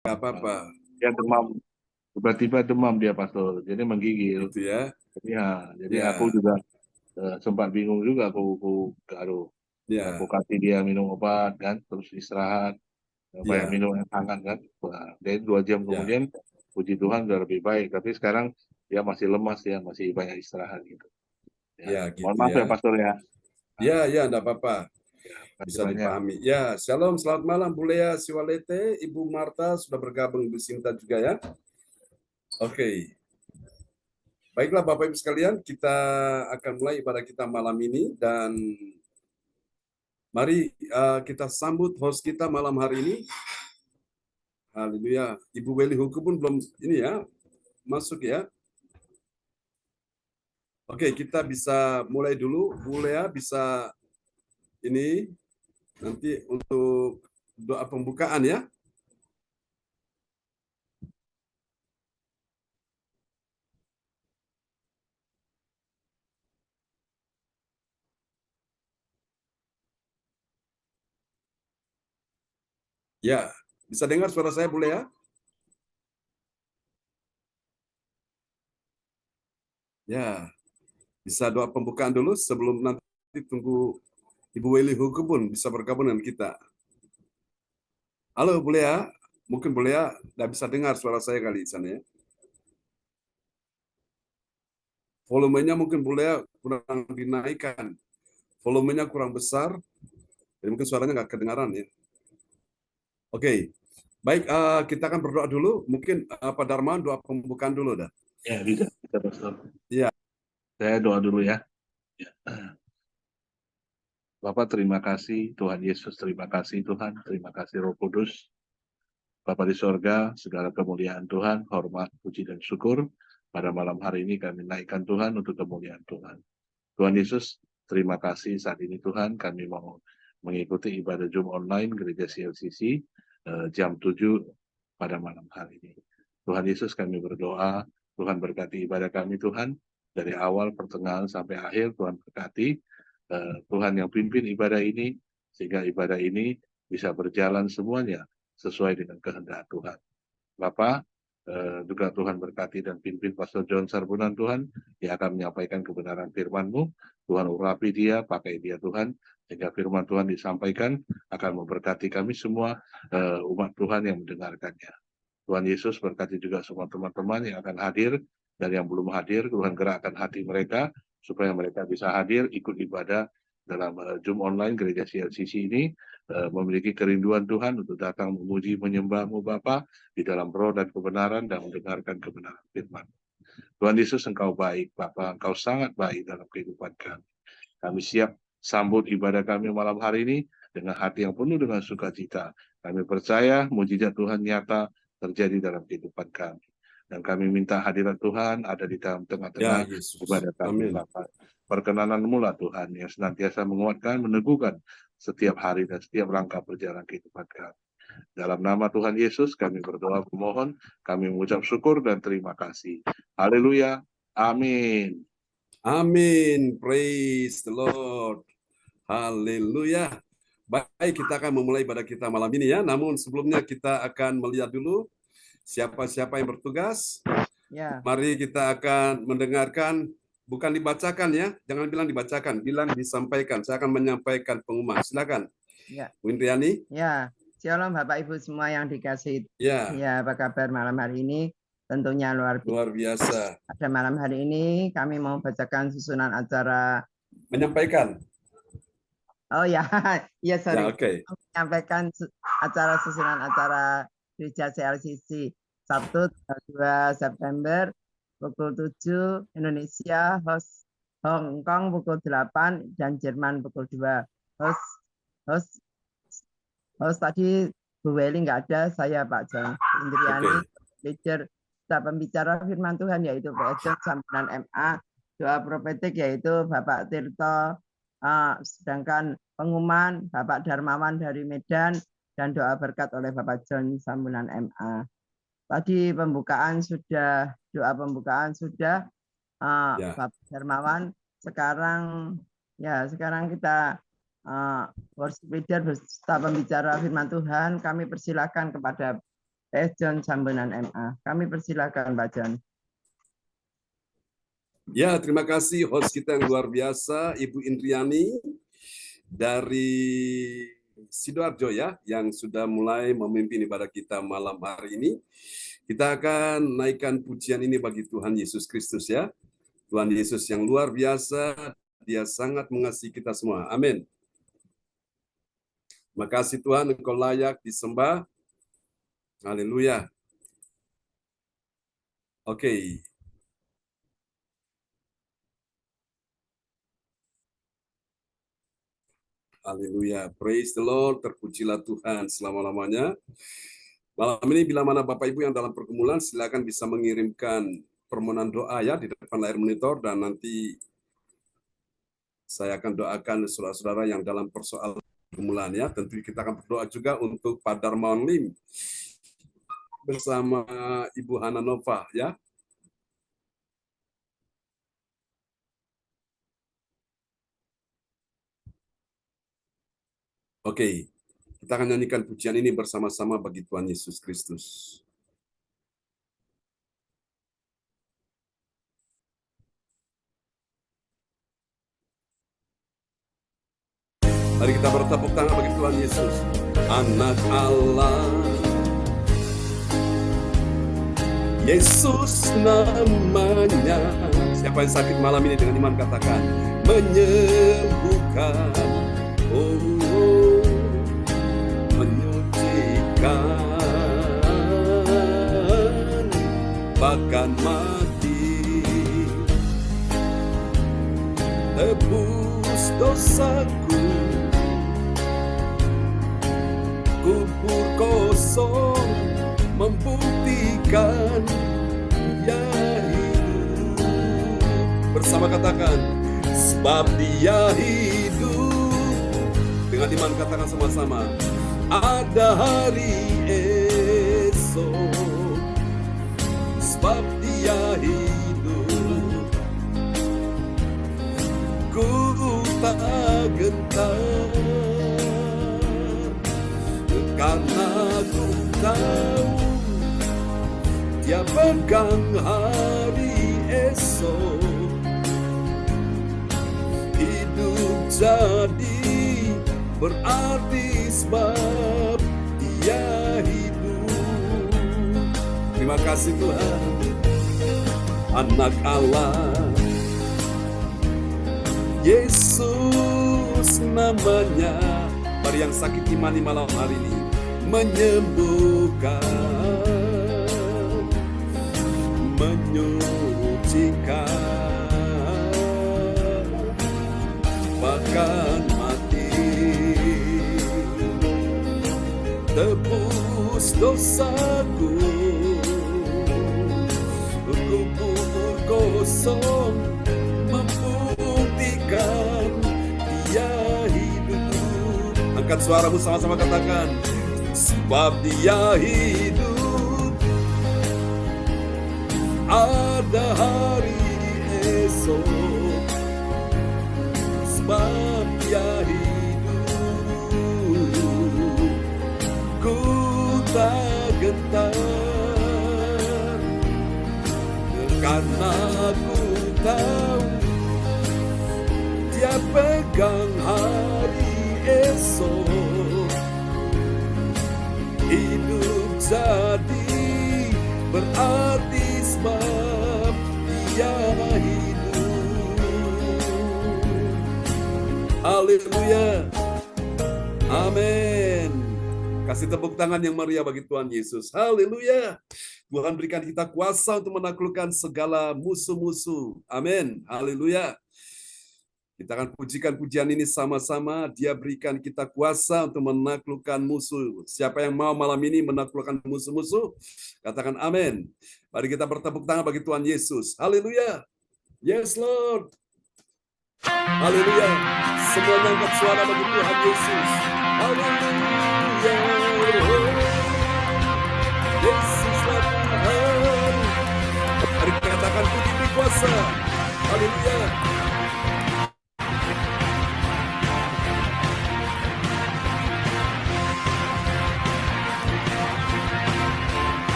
Nggak apa-apa. Dia demam, tiba-tiba demam dia pastor, jadi menggigil. Gitu ya. Jadi aku Ya, juga sempat bingung juga, aku ya, kasih dia minum obat kan, terus istirahat, banyak ya, minum yang hangat kan. Wah, dan 2 jam ya, kemudian, puji Tuhan sudah lebih baik. Tapi sekarang dia masih lemas, ya masih banyak istirahat gitu. Ya, ya mohon gitu maaf ya. ya pastor ya. Ya, Ah, ya, enggak apa-apa. ya, kasih Bisa banyak. dipahami. Ya, shalom, selamat malam Bu Lea Siwalete, Ibu Marta sudah bergabung, Ibu Sinta juga ya. Oke. Baiklah Bapak Ibu sekalian, kita akan mulai ibadah kita malam ini dan mari kita sambut host kita malam hari ini. Haleluya. Ibu Weli Huku pun belum ini ya, masuk ya. Oke, kita bisa mulai dulu. Bu Lea bisa ini nanti untuk doa pembukaan ya. Ya, bisa dengar suara saya Bu Lea? Ya, bisa doa pembukaan dulu sebelum nanti tunggu Ibu Weli Huku pun bisa bergabung dengan kita. Halo Bu Lea, mungkin Bu Lea tidak bisa dengar suara saya kali di sana ya. Volumenya mungkin Bu Lea kurang dinaikkan. Volumenya kurang besar, jadi mungkin suaranya nggak kedengaran ya. Oke, baik, kita akan berdoa dulu. Mungkin Pak Darmawan doa pembukaan dulu dah. Ya, bisa pastor. Iya, Saya doa dulu ya. Ya. Bapak terima kasih, Tuhan Yesus terima kasih Tuhan, terima kasih Roh Kudus. Bapa di sorga, segala kemuliaan Tuhan, hormat, puji, dan syukur. Pada malam hari ini kami naikkan Tuhan untuk kemuliaan Tuhan. Tuhan Yesus, terima kasih saat ini Tuhan, kami mau mengikuti ibadah Zoom online Gereja CLCC jam 7 pada malam hari ini. Tuhan Yesus, kami berdoa, Tuhan berkati ibadah kami Tuhan, dari awal, pertengahan, sampai akhir, Tuhan berkati. Tuhan yang pimpin ibadah ini, sehingga ibadah ini bisa berjalan semuanya sesuai dengan kehendak Tuhan. Bapak, juga Tuhan berkati dan pimpin Pastor John Sarbunan Tuhan, yang akan menyampaikan kebenaran firman-Mu. Tuhan urapi dia, pakai dia Tuhan, sehingga firman Tuhan disampaikan, akan memberkati kami semua, umat Tuhan yang mendengarkannya. Tuhan Yesus berkati juga semua teman-teman yang akan hadir, dan yang belum hadir, Tuhan gerakkan hati mereka, supaya mereka bisa hadir, ikut ibadah dalam Zoom online Gereja CLCC ini, memiliki kerinduan Tuhan untuk datang memuji menyembah-Mu Bapa di dalam roh dan kebenaran, dan mendengarkan kebenaran firman. Tuhan Yesus, Engkau baik Bapa, Engkau sangat baik dalam kehidupan kami. Kami siap sambut ibadah kami malam hari ini dengan hati yang penuh dengan sukacita. Kami percaya mujizat Tuhan nyata terjadi dalam kehidupan kami. Dan kami minta hadirat Tuhan ada di dalam ya tengah-tengah Yesus. ibadah kami Amin. Bapa. Perkenanan-Mu lah Tuhan yang senantiasa menguatkan, meneguhkan setiap hari dan setiap langkah perjalanan kehidupan kami. Dalam nama Tuhan Yesus kami berdoa memohon, kami mengucap syukur dan terima kasih. Haleluya. Amin. Amin. Praise the Lord. Haleluya. Baik, kita akan memulai ibadah kita malam ini ya. Namun sebelumnya kita akan melihat dulu siapa-siapa yang bertugas. Ya, Mari kita akan mendengarkan, bukan dibacakan ya. Jangan bilang dibacakan, bilang disampaikan. Saya akan menyampaikan pengumuman. Silakan, ya, Bu Indriani. ya. Shalom Bapak Ibu semua yang dikasih. Ya, Ya, apa kabar malam hari ini? Tentunya luar biasa. luar biasa. Pada malam hari ini kami mau bacakan susunan acara. Menyampaikan. Oh ya, ya Ya, sorry. oke. Menyampaikan acara susunan acara Gereja CLCC Sabtu 2 September pukul 7 Indonesia, host Hong Kong pukul 8 dan Jerman pukul 2. Host host host tadi Bu Weli nggak ada, saya Pak John Indriani, leader staf pembicara firman Tuhan yaitu Pak John Sambunan MA, doa profetik yaitu Bapak Tirto, sedangkan pengumuman Bapak Darmawan dari Medan, dan doa berkat oleh Bapak John Sambunan MA. Tadi pembukaan sudah, doa pembukaan sudah, Ya. Bapak Darmawan. Sekarang kita worship leader beserta pembicara firman Tuhan, kami persilakan kepada John Sambunan MA. Kami persilakan Pak John. Ya, terima kasih host kita yang luar biasa, Ibu Indriani dari Sidoarjo ya, yang sudah mulai memimpin ibadah kita malam hari ini. Kita akan naikkan pujian ini bagi Tuhan Yesus Kristus ya. Tuhan Yesus yang luar biasa, Dia sangat mengasihi kita semua. Amin. Terima kasih Tuhan, Engkau layak disembah. Haleluya. Oke. Haleluya. Praise the Lord. Terpujilah Tuhan selama-lamanya. Malam ini bila mana Bapak Ibu yang dalam pergumulan, silakan bisa mengirimkan permohonan doa ya di depan layar monitor, dan nanti saya akan doakan saudara-saudara yang dalam persoalan pergumulan ya. Tentu kita akan berdoa juga untuk Pak Darmawan Lim bersama Ibu Hana Nova ya. Oke, kita akan nyanyikan pujian ini bersama-sama bagi Tuhan Yesus Kristus. Mari kita bertepuk tangan bagi Tuhan Yesus. Anak Allah, Yesus namanya. Siapa yang sakit malam ini dengan iman katakan, menyembuhkan, oh, menyucikan, bahkan mati, tebus dosaku, kubur kosong, membuktikan Dia hidup. Bersama katakan, sebab Dia hidup. Dengan iman katakan sama-sama, ada hari esok, sebab Dia hidup. Ku tak gentar, karena ku tahu Dia pegang hari esok. Hidup jadi berarti sebab Dia hidup. Terima kasih Tuhan. Anak Allah, Yesus namanya. Mari yang sakit imani malam hari ini, menyembuhkan, menyucikan, bahkan mati, tebus dosaku, kubur kosong, membuktikan Dia hidup. Angkat suaramu sama-sama katakan, sebab Dia hidup. Ada hari esok, sebab Dia hidup. Ku tak gentar, karena ku tahu Dia pegang hari esok. Hidup jadi berarti sebab Dia hidup. Haleluya. Amin. Kasih tepuk tangan yang meriah bagi Tuhan Yesus. Haleluya. Tuhan berikan kita kuasa untuk menaklukkan segala musuh-musuh. Amin. Haleluya. Kita akan pujikan pujian ini sama-sama. Dia berikan kita kuasa untuk menaklukkan musuh. Siapa yang mau malam ini menaklukkan musuh-musuh? Katakan amin. Mari kita bertepuk tangan bagi Tuhan Yesus. Haleluya. Yes, Lord. Haleluya. Semuanya angkat suara bagi Tuhan Yesus. Haleluya. Yesuslah Tuhan. Mari kita katakan Ku diberi kuasa. Haleluya.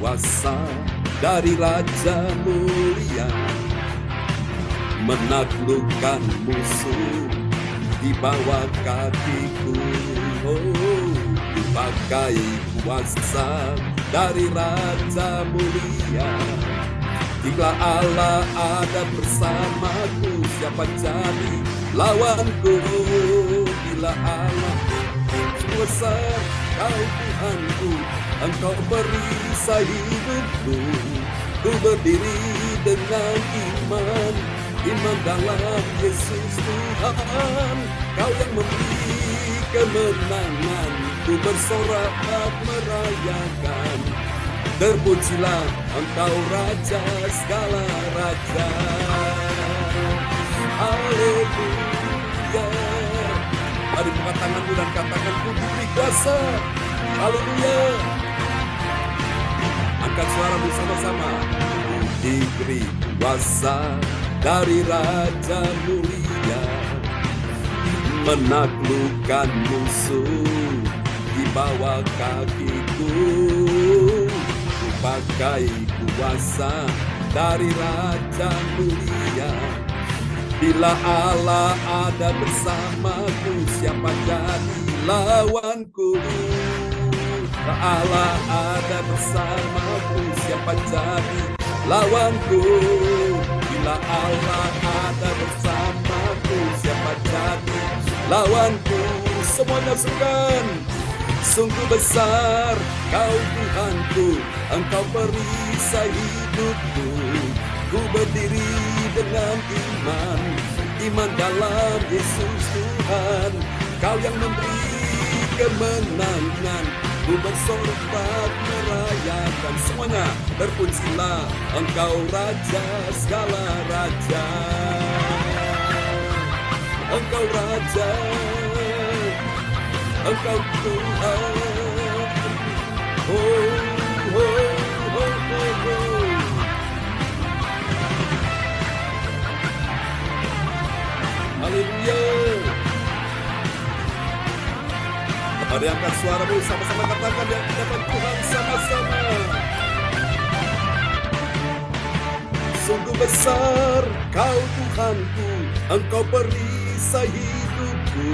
kuasa dari Raja mulia, menaklukkan musuh di bawah kakiku. Oh, dipakai kuasa dari Raja mulia. Jika Allah ada bersamaku, siapa jadi lawanku? Bila Allah besar, Kau Tuhanku, Engkau perisai hidupku. Ku berdiri dengan iman, iman dalam Yesus Tuhan. Kau yang memberi kemenangan, ku bersorak merayakan. Terpujilah Engkau Raja segala raja. Haleluya. Mari buka tanganmu dan katakan, ku diberi kuasa. Haleluya. Angkat suaramu sama-sama. Ku diberi kuasa dari Raja mulia, menaklukkan musuh di bawah kakiku. Ku pakai kuasa dari Raja mulia. Bila Allah ada bersamaku, siapa jadi lawanku? Bila Allah ada bersamaku, siapa jadi lawanku? Bila Allah ada bersamaku, siapa jadi lawanku? Semuanya serukan. Sungguh besar Kau Tuhanku, Engkau perisai hidupku. Ku berdiri dengan iman, iman dalam Yesus Tuhan. Kau yang memberi kemenangan, ku bersorak merayakan. Semuanya terpujilah Engkau Raja segala raja. Engkau Raja, Engkau Tuhan. Oh, oh, oh, oh, oh. Haleluya. Mari angkat suaramu, sama-sama katakan di hadapan Tuhan sama-sama. Sungguh besar Kau Tuhanku, Engkau perisai hidupku.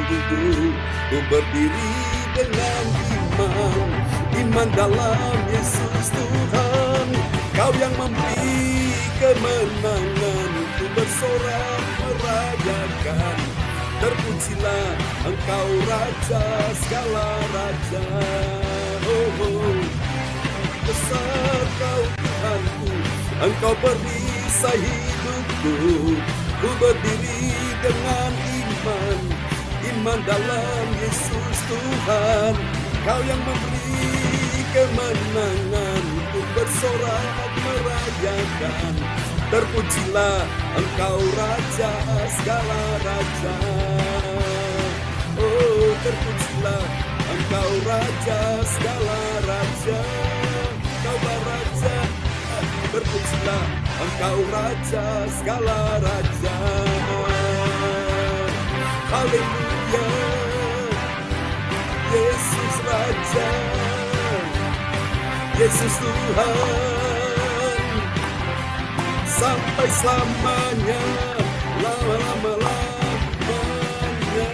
Ku berdiri dengan iman, iman dalam Yesus Tuhan. Kau yang memberi kemenangan, ku bersorak merayakan. Terpujilah Engkau Raja segala raja. Oh, oh. Besar Kau Tuhanku, Engkau perisai hidupku. Ku berdiri dengan iman, iman dalam Yesus Tuhan. Kau yang memberi kemenangan, ku bersorak merayakan. Terpujilah Engkau Raja segala raja. Oh, terpujilah Engkau Raja segala raja. Kau Raja, terpujilah Engkau Raja segala raja. Haleluya. Yesus Raja, Yesus Tuhan, sampai selamanya, lama-lama-lamanya.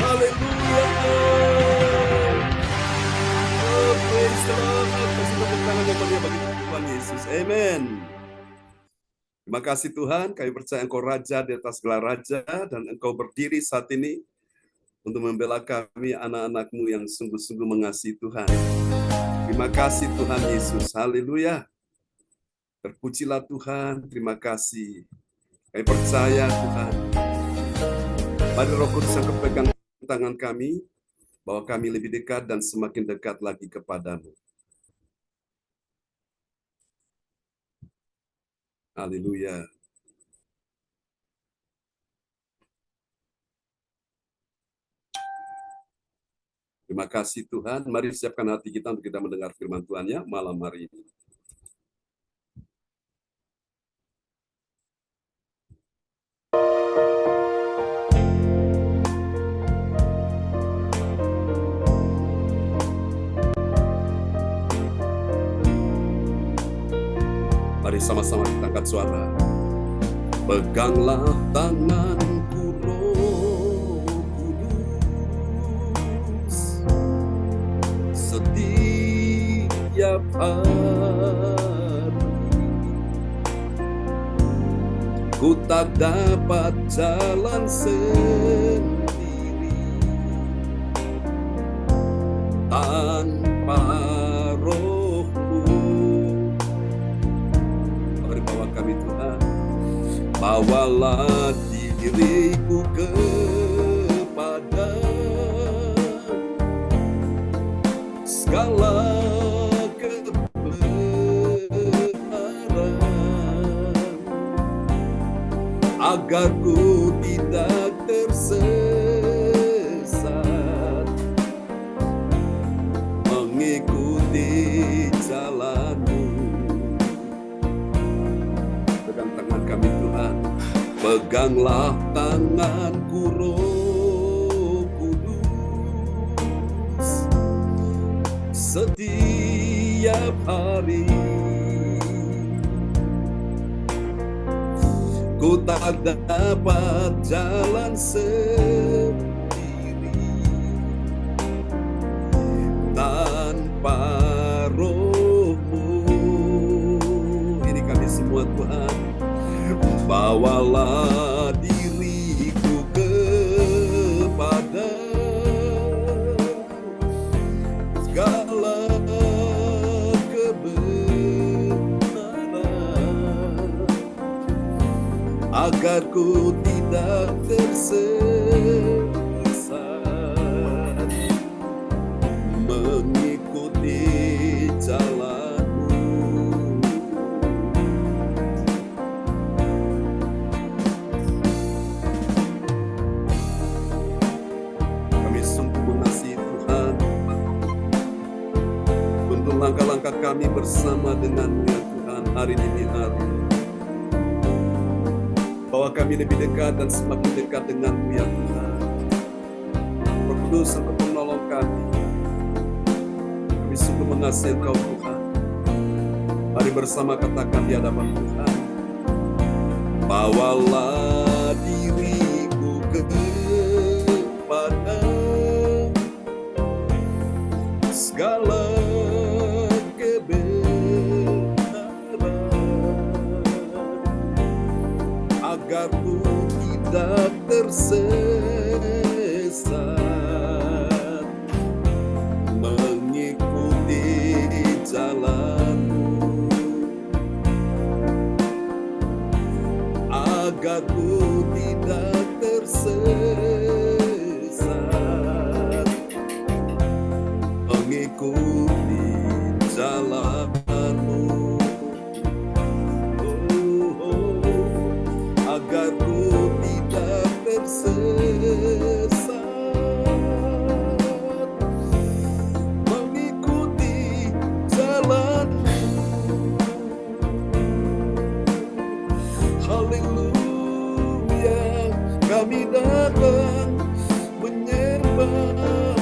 Haleluya. Oh, praise the Lord. Kasih tepuk tangan yang mulia bagi Tuhan Yesus. Amen. Terima kasih Tuhan, kami percaya Engkau Raja di atas segala raja, dan Engkau berdiri saat ini untuk membela kami, anak-anak-Mu yang sungguh-sungguh mengasihi Tuhan. Terima kasih Tuhan Yesus. Haleluya. Terpujilah Tuhan, terima kasih. Kami percaya Tuhan. Mari Roh Kudus yang pegang tangan kami, bahwa kami lebih dekat dan semakin dekat lagi kepadamu. Haleluya. Terima kasih Tuhan. Mari siapkan hati kita untuk kita mendengar firman Tuhan-Nya malam hari ini. sama-sama kita angkat suara. Peganglah tanganku Roh Kudus, setiap hari ku tak dapat jalan sendiri tanpa Roh-Mu. Mari bawa kami Tuhan, bawalah diriku kepada segala kebenaran, agar ku tidak tersesat mengikuti jalan-Mu. Pegang tangan kami Tuhan, peganglah tanganku Roh Kudus, setiap hari ku tak dapat jalan sendiri tanpa Roh-Mu. Ini kami semua Tuhan, bawalah diriku kepada segala kebenaran, agar ku tidak tersesat mengikuti jalan-Mu. Kami sungguh mengasihi Tuhan. Tuntun langkah-langkah kami bersama dengan-Mu ya Tuhan hari demi hari. Bahwa kami lebih dekat dan semakin dekat dengan-Mu ya Tuhan. Roh Kudus untuk menolong kami. Kami sungguh mengasihi Engkau Tuhan. Mari bersama katakan di hadapan Tuhan, bawalah diriku kepada segala agar ku tidak tersesat mengikuti jalan-Mu, agar ku tidak tersesat mengikuti jalan-Mu. Agar ku tidak tersesat mengikuti jalan-Mu. Haleluya, kami datang menyembah.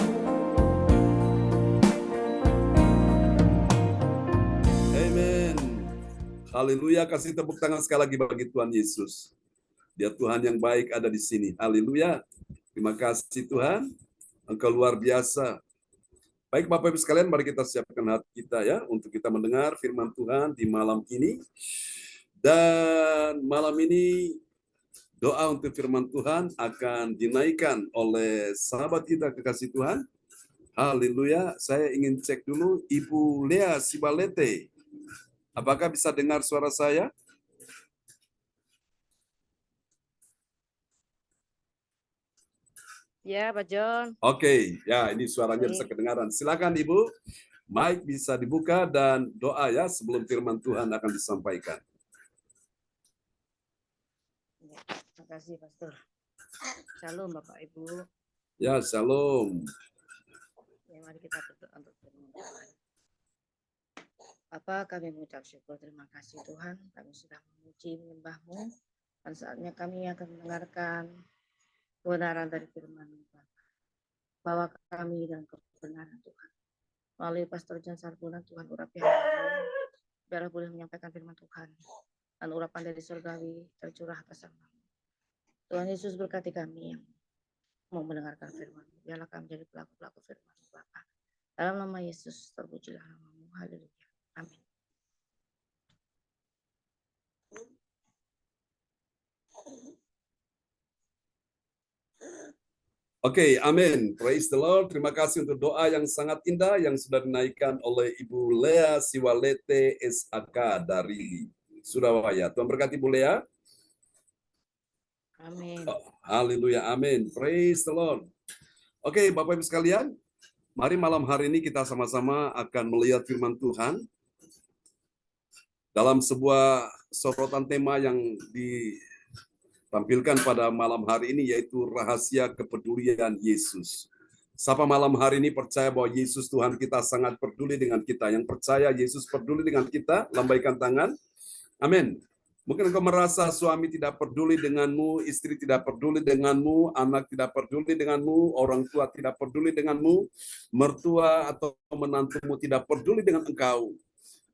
Amen. Haleluya, kasih tepuk tangan sekali lagi bagi Tuhan Yesus. Dia Tuhan yang baik ada di sini. Haleluya. Terima kasih Tuhan. Engkau luar biasa. Baik Bapak Ibu sekalian, mari kita siapkan hati kita ya untuk kita mendengar firman Tuhan di malam ini. Dan malam ini doa untuk firman Tuhan akan dinaikkan oleh sahabat kita kekasih Tuhan. Haleluya. Saya ingin cek dulu Ibu Lea Sibalete. Apakah bisa dengar suara saya? Ya, Pak John. Oke, ya ini suaranya bisa kedengaran. Silakan Ibu, mic bisa dibuka dan doa ya sebelum firman Tuhan akan disampaikan. Ya, terima kasih, Pastor. Shalom, Bapak Ibu. Ya, shalom. Ya, mari kita berdoa untuk firman Tuhan. Bapa, kami mengucap syukur, terima kasih Tuhan. Kami sudah memuji, menyembah-Mu. Dan saatnya kami akan mendengarkan kebenaran dari firman-Mu, Bapa. Bawa kami dalam kebenaran Tuhan. Melalui Pastor John Sarbunan, Tuhan urapi hati-Mu. biarlah boleh menyampaikan firman Tuhan dan urapan dari surgawi tercurah atas hamba-Mu. Tuhan Yesus berkati kami yang mau mendengarkan firman. Biarlah kami menjadi pelaku-pelaku firman Bapa. Dalam nama Yesus terpujilah nama-Mu. Haleluya. Amin. Oke, amin. Praise the Lord. Terima kasih untuk doa yang sangat indah yang sudah dinaikkan oleh Ibu Lea Siwalete SAK dari Surabaya. Tuhan berkati Ibu Lea. Amin. Haleluya, amin. Praise the Lord. Oke, Bapak Ibu sekalian, mari malam hari ini kita sama-sama akan melihat firman Tuhan dalam sebuah sorotan tema yang ditampilkan pada malam hari ini, yaitu rahasia kepedulian Yesus. Siapa malam hari ini percaya bahwa Yesus Tuhan kita sangat peduli dengan kita? Yang percaya Yesus peduli dengan kita, lambaikan tangan. Amin. Mungkin engkau merasa suami tidak peduli denganmu, istri tidak peduli denganmu, anak tidak peduli denganmu, orang tua tidak peduli denganmu, mertua atau menantumu tidak peduli dengan engkau.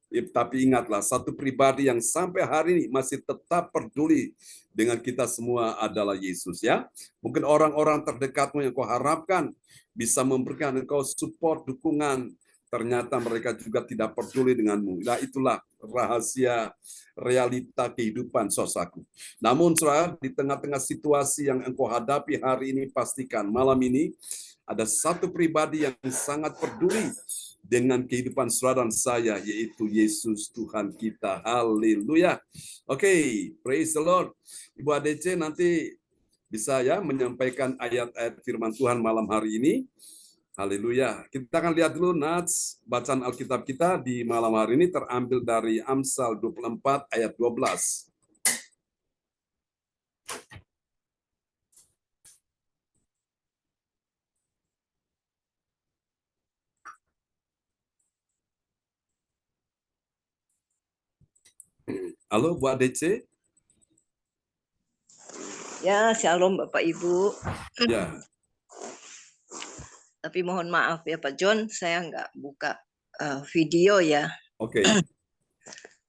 Tapi ingatlah, satu pribadi yang sampai hari ini masih tetap peduli dengan kita semua adalah Yesus, ya. Mungkin orang-orang terdekatmu yang kau harapkan bisa memberikan engkau support, dukungan, ternyata mereka juga tidak peduli denganmu. Nah, itulah rahasia realita kehidupan saudaraku. Namun saudara, di tengah-tengah situasi yang engkau hadapi hari ini, pastikan malam ini ada satu pribadi yang sangat peduli dengan kehidupan saudara dan saya, yaitu Yesus Tuhan kita. Haleluya. Oke, praise the Lord. Ibu ADC nanti bisa ya menyampaikan ayat-ayat firman Tuhan malam hari ini. Haleluya. Kita akan lihat dulu nats bacaan Alkitab kita di malam hari ini terambil dari Amsal 24 ayat 12. Halo, Bu ADC. Ya, shalom Bapak Ibu. Ya. Tapi mohon maaf ya Pak John, saya nggak buka video ya. Oke.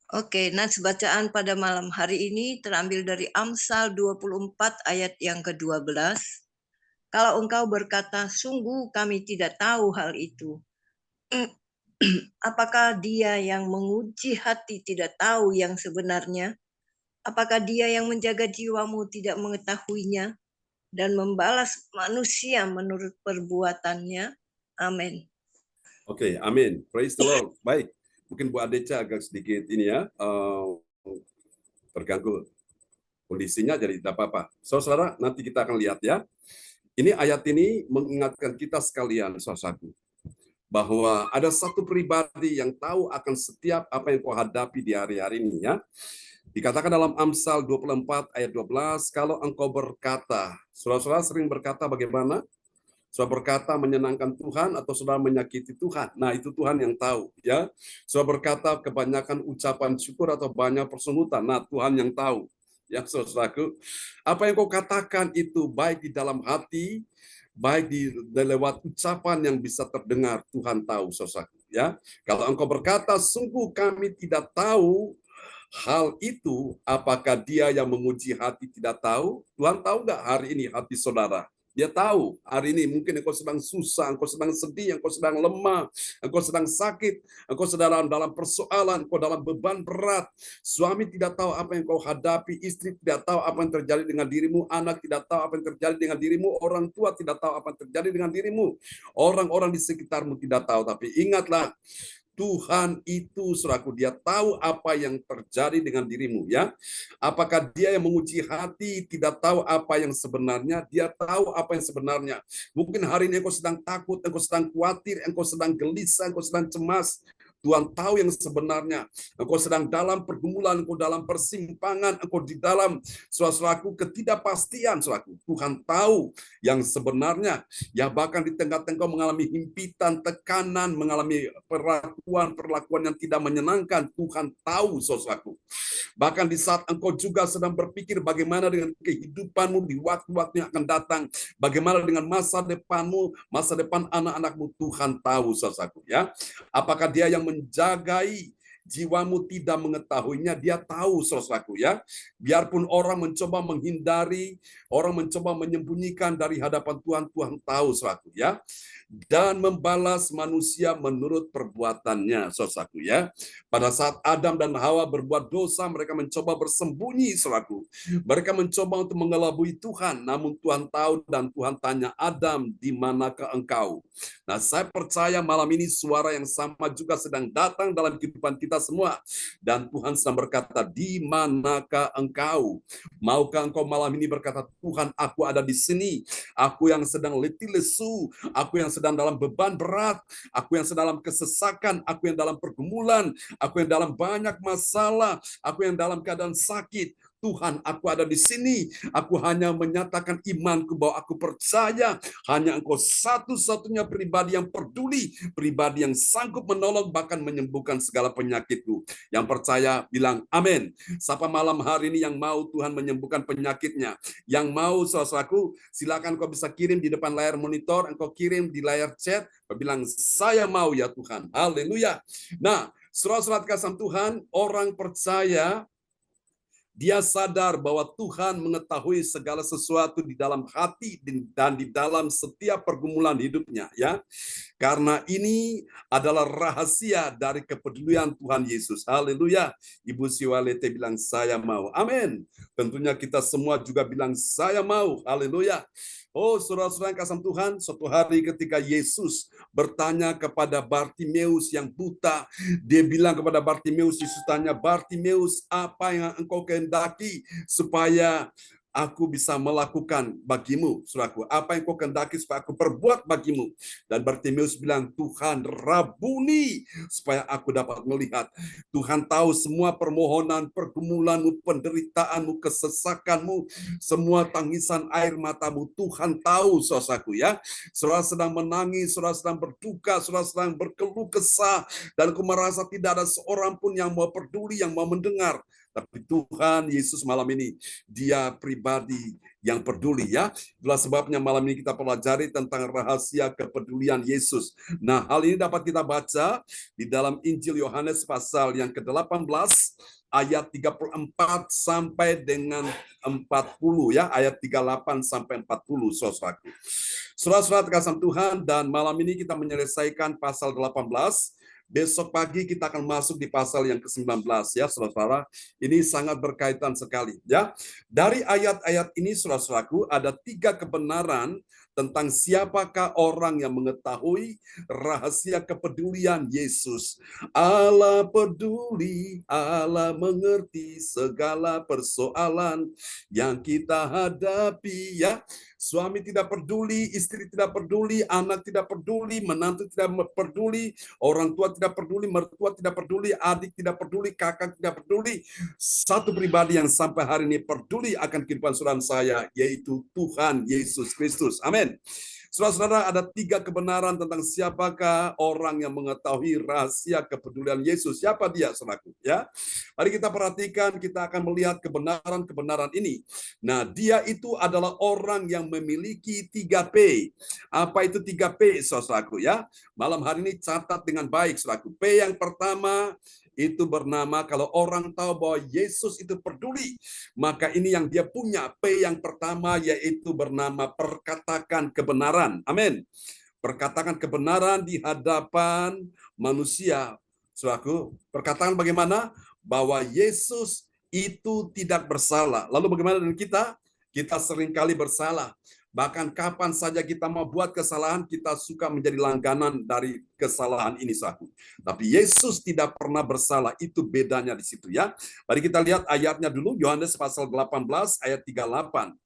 Oke, nats bacaan pada malam hari ini terambil dari Amsal 24 ayat yang ke-12. Kalau engkau berkata, sungguh kami tidak tahu hal itu. Apakah dia yang menguji hati tidak tahu yang sebenarnya? Apakah dia yang menjaga jiwamu tidak mengetahuinya dan membalas manusia menurut perbuatannya? Amin. Oke, amin. Praise the Lord. Baik, mungkin Bu Adeca agak sedikit ini ya, terganggu kondisinya, jadi tidak apa-apa. Saudara, nanti kita akan lihat ya. Ini ayat ini mengingatkan kita sekalian, saudaraku, bahwa ada satu pribadi yang tahu akan setiap apa yang kau hadapi di hari-hari ini ya. Dikatakan dalam Amsal 24 ayat 12, kalau engkau berkata, saudara-saudara sering berkata bagaimana? Saudara berkata menyenangkan Tuhan atau saudara menyakiti Tuhan. Nah, itu Tuhan yang tahu ya. Saudara berkata kebanyakan ucapan syukur atau banyak persungutan. Nah, Tuhan yang tahu. Ya, saudaraku, apa yang kau katakan itu baik di dalam hati, baik di lewat ucapan yang bisa terdengar, Tuhan tahu, saudaraku ya. Kalau engkau berkata sungguh kami tidak tahu hal itu, apakah dia yang menguji hati tidak tahu? Tuhan tahu nggak hari ini hati saudara? Dia tahu hari ini mungkin engkau sedang susah, engkau sedang sedih, engkau sedang lemah, engkau sedang sakit, engkau sedang dalam persoalan, engkau dalam beban berat. Suami tidak tahu apa yang kau hadapi, istri tidak tahu apa yang terjadi dengan dirimu, anak tidak tahu apa yang terjadi dengan dirimu, orang tua tidak tahu apa yang terjadi dengan dirimu, orang-orang di sekitarmu tidak tahu. Tapi ingatlah, Tuhan itu, saudaraku, dia tahu apa yang terjadi dengan dirimu ya. Apakah dia yang menguji hati tidak tahu apa yang sebenarnya? Dia tahu apa yang sebenarnya. Mungkin hari ini engkau sedang takut, engkau sedang khawatir, engkau sedang gelisah, engkau sedang cemas. Tuhan tahu yang sebenarnya. Engkau sedang dalam pergumulan, engkau dalam persimpangan, engkau di dalam suatu ketidakpastian, saudaraku. Tuhan tahu yang sebenarnya. Ya, bahkan di tengah-tengah mengalami himpitan, tekanan, mengalami perlakuan yang tidak menyenangkan, Tuhan tahu, saudaraku. Bahkan di saat engkau juga sedang berpikir bagaimana dengan kehidupanmu di waktu-waktu yang akan datang, bagaimana dengan masa depanmu, masa depan anak-anakmu, Tuhan tahu, saudaraku ya. Apakah dia yang menjagai jiwamu tidak mengetahuinya, dia tahu, saudaraku ya. Biarpun orang mencoba menghindari, orang mencoba menyembunyikan dari hadapan Tuhan, Tuhan tahu, saudaraku ya. Dan membalas manusia menurut perbuatannya, saudaraku ya. Pada saat Adam dan Hawa berbuat dosa, mereka mencoba bersembunyi, saudaraku. Mereka mencoba untuk mengelabui Tuhan, namun Tuhan tahu dan Tuhan tanya, Adam, di manakah engkau? Nah, saya percaya malam ini suara yang sama juga sedang datang dalam kehidupan kita semua. Dan Tuhan sedang berkata, di manakah engkau? Maukah engkau malam ini berkata, Tuhan, aku ada di sini. Aku yang sedang letih lesu, aku yang sedang dalam beban berat, aku yang sedang dalam kesesakan, aku yang dalam pergumulan, aku yang dalam banyak masalah, aku yang dalam keadaan sakit. Tuhan, aku ada di sini. Aku hanya menyatakan imanku bahwa aku percaya hanya Engkau satu-satunya pribadi yang peduli, pribadi yang sanggup menolong bahkan menyembuhkan segala penyakitku. Yang percaya bilang amin. Siapa malam hari ini yang mau Tuhan menyembuhkan penyakitnya? Yang mau, saudaraku, silakan kau bisa kirim di depan layar monitor, engkau kirim di layar chat, kau bilang saya mau ya Tuhan. Haleluya. Nah, saudara-saudara kasih Tuhan, orang percaya dia sadar bahwa Tuhan mengetahui segala sesuatu di dalam hati dan di dalam setiap pergumulan hidupnya, ya. Karena ini adalah rahasia dari kepedulian Tuhan Yesus. Haleluya. Ibu Siwalete bilang saya mau. Amin. Tentunya kita semua juga bilang saya mau. Haleluya. Oh, saudara-saudara yang kasih Tuhan, suatu hari ketika Yesus bertanya kepada Bartimeus yang buta, dia bilang kepada Bartimeus, Yesus tanya, Bartimeus, apa yang engkau kehendaki supaya aku bisa melakukan bagimu, saudaraku. Apa yang kau kehendaki supaya aku perbuat bagimu? Dan Bartimeus bilang, Tuhan, Rabuni, supaya aku dapat melihat. Tuhan tahu semua permohonan, pergumulanmu, penderitaanmu, kesesakanmu, semua tangisan air matamu. Tuhan tahu, saudaraku ya. Saudara sedang menangis, saudara sedang berduka, saudara sedang berkeluh kesah, dan aku merasa tidak ada seorang pun yang mau peduli, yang mau mendengar. Tapi Tuhan Yesus malam ini, dia pribadi yang peduli ya. Itulah sebabnya malam ini kita pelajari tentang rahasia kepedulian Yesus. Nah, hal ini dapat kita baca di dalam Injil Yohanes pasal yang ke-18 ayat 34 sampai dengan 40 ya, ayat 38 sampai 40 saudaraku. Saudara-saudara kasih Tuhan, dan malam ini kita menyelesaikan pasal 18. Besok pagi kita akan masuk di pasal yang ke-19 ya, saudara-saudara. Ini sangat berkaitan sekali ya. Dari ayat-ayat ini, saudara-saudaraku, ada 3 kebenaran tentang siapakah orang yang mengetahui rahasia kepedulian Yesus. Allah peduli, Allah mengerti segala persoalan yang kita hadapi ya. Suami tidak peduli, istri tidak peduli, anak tidak peduli, menantu tidak peduli, orang tua tidak peduli, mertua tidak peduli, adik tidak peduli, kakak tidak peduli. Satu pribadi yang sampai hari ini peduli akan kehidupan saudara saya, yaitu Tuhan Yesus Kristus. Amin. Saudara-saudara, ada 3 kebenaran tentang siapakah orang yang mengetahui rahasia kepedulian Yesus. Siapa dia, saudaraku? Ya, mari kita perhatikan, kita akan melihat kebenaran-kebenaran ini. Nah, dia itu adalah orang yang memiliki 3P. Apa itu 3P, saudaraku? Ya, malam hari ini catat dengan baik, saudaraku. P yang pertama itu bernama, kalau orang tahu bahwa Yesus itu peduli, maka ini yang dia punya. P yang pertama yaitu bernama perkatakan kebenaran. Amin. Perkatakan kebenaran di hadapan manusia. Saudaraku, perkataan bagaimana? Bahwa Yesus itu tidak bersalah. Lalu bagaimana dengan kita? Kita seringkali bersalah. Bahkan kapan saja kita mau buat kesalahan, kita suka menjadi langganan dari kesalahan ini, saudaraku. Tapi Yesus tidak pernah bersalah, itu bedanya di situ ya. Mari kita lihat ayatnya dulu, Yohanes pasal 18 ayat 38.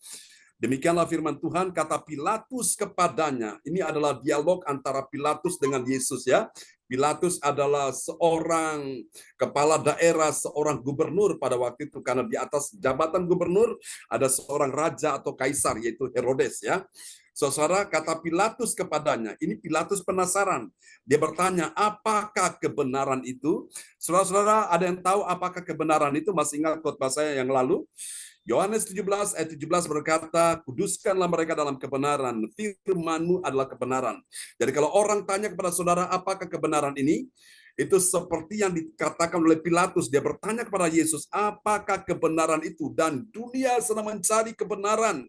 Demikianlah firman Tuhan, kata Pilatus kepadanya. Ini adalah dialog antara Pilatus dengan Yesus ya. Pilatus adalah seorang kepala daerah, seorang gubernur pada waktu itu, karena di atas jabatan gubernur ada seorang raja atau kaisar, yaitu Herodes ya. Saudara, kata Pilatus kepadanya, ini Pilatus penasaran. Dia bertanya, apakah kebenaran itu? Saudara-saudara, ada yang tahu apakah kebenaran itu? Masih ingat khotbah saya yang lalu? Yohanes 17 ayat 17 berkata, kuduskanlah mereka dalam kebenaran, firman-Mu adalah kebenaran. Jadi kalau orang tanya kepada saudara, apakah kebenaran ini? Itu seperti yang dikatakan oleh Pilatus. Dia bertanya kepada Yesus, apakah kebenaran itu? Dan dunia sedang mencari kebenaran.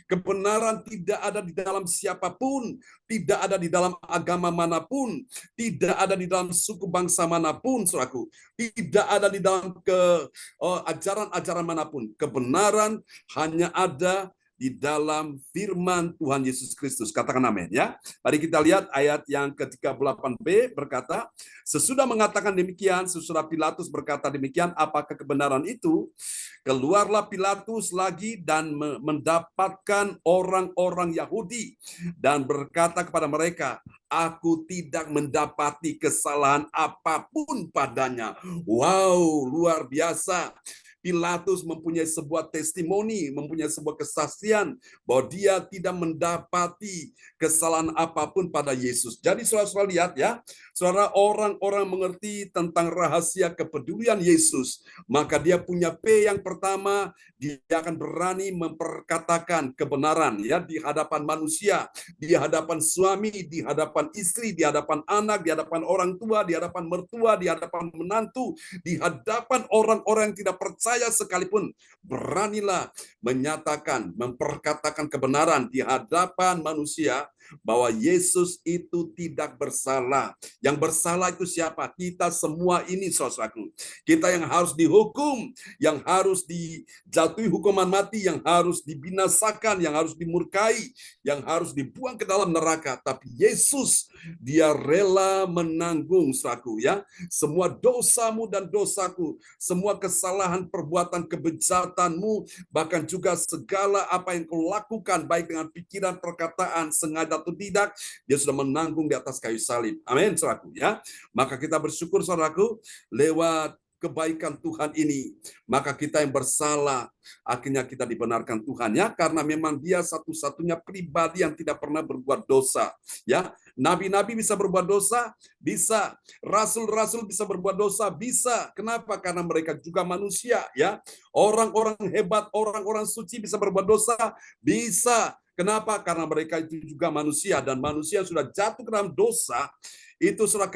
Kebenaran tidak ada di dalam siapapun, tidak ada di dalam agama manapun, tidak ada di dalam suku bangsa manapun, saudaraku. Tidak ada di dalam ajaran-ajaran manapun. Kebenaran hanya ada di dalam firman Tuhan Yesus Kristus. Katakan amin ya. Mari kita lihat ayat yang ke-38b berkata, sesudah mengatakan demikian, sesudah Pilatus berkata demikian, apakah kebenaran itu? Keluarlah Pilatus lagi dan mendapatkan orang-orang Yahudi dan berkata kepada mereka, aku tidak mendapati kesalahan apapun padanya. Wow, luar biasa. Pilatus mempunyai sebuah testimoni, mempunyai sebuah kesaksian bahwa dia tidak mendapati kesalahan apapun pada Yesus. Jadi saudara-saudara lihat ya, saudara, orang-orang mengerti tentang rahasia kepedulian Yesus, maka dia punya P yang pertama, dia akan berani memperkatakan kebenaran ya di hadapan manusia, di hadapan suami, di hadapan istri, di hadapan anak, di hadapan orang tua, di hadapan mertua, di hadapan menantu, di hadapan orang-orang yang tidak percaya sekalipun, beranilah menyatakan, memperkatakan kebenaran di hadapan manusia bahwa Yesus itu tidak bersalah. Yang bersalah itu siapa? Kita semua ini, saudaraku. Kita yang harus dihukum, yang harus dijatuhi hukuman mati, yang harus dibinasakan, yang harus dimurkai, yang harus dibuang ke dalam neraka. Tapi Yesus, dia rela menanggung, saudaraku ya, semua dosamu dan dosaku, semua kesalahan, perbuatan kebejatanmu, bahkan juga segala apa yang kau lakukan, baik dengan pikiran, perkataan, sengaja atau tidak, dia sudah menanggung di atas kayu salib. Amin, saudaraku ya. Maka kita bersyukur, saudaraku, lewat kebaikan Tuhan ini, maka kita yang bersalah akhirnya kita dibenarkan Tuhan ya, karena memang dia satu-satunya pribadi yang tidak pernah berbuat dosa ya. Nabi-nabi bisa berbuat dosa, bisa. Rasul-rasul bisa berbuat dosa, bisa. Kenapa? Karena mereka juga manusia ya. Orang-orang hebat, orang-orang suci bisa berbuat dosa, bisa. Kenapa? Karena mereka itu juga manusia, dan manusia sudah jatuh ke dalam dosa, itu sudah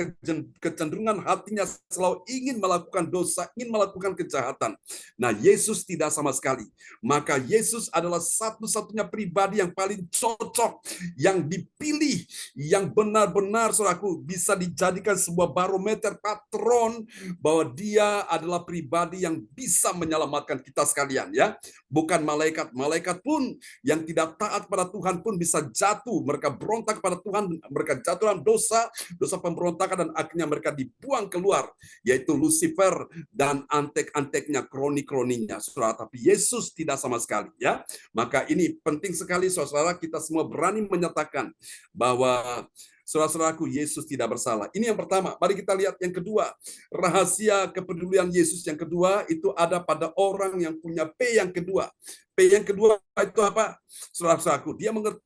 kecenderungan hatinya selalu ingin melakukan dosa, ingin melakukan kejahatan. Nah, Yesus tidak sama sekali. Maka Yesus adalah satu-satunya pribadi yang paling cocok, yang dipilih, yang benar-benar, saudaraku, bisa dijadikan sebuah barometer patron bahwa dia adalah pribadi yang bisa menyelamatkan kita sekalian ya. Bukan malaikat. Malaikat pun yang tidak taat pada Tuhan pun bisa jatuh. Mereka berontak kepada Tuhan, mereka jatuh dalam dosa pemberontakan, dan akhirnya mereka dibuang keluar, yaitu Lucifer dan antek-anteknya, kroni-kroninya, saudara. Tapi Yesus tidak sama sekali ya. Maka ini penting sekali, saudara, kita semua berani menyatakan bahwa saudara-saudaraku, Yesus tidak bersalah. Ini yang pertama. Mari kita lihat yang kedua. Rahasia kepedulian Yesus yang kedua itu ada pada orang yang punya P yang kedua. P yang kedua itu apa? Saudara-saudaraku, dia mengerti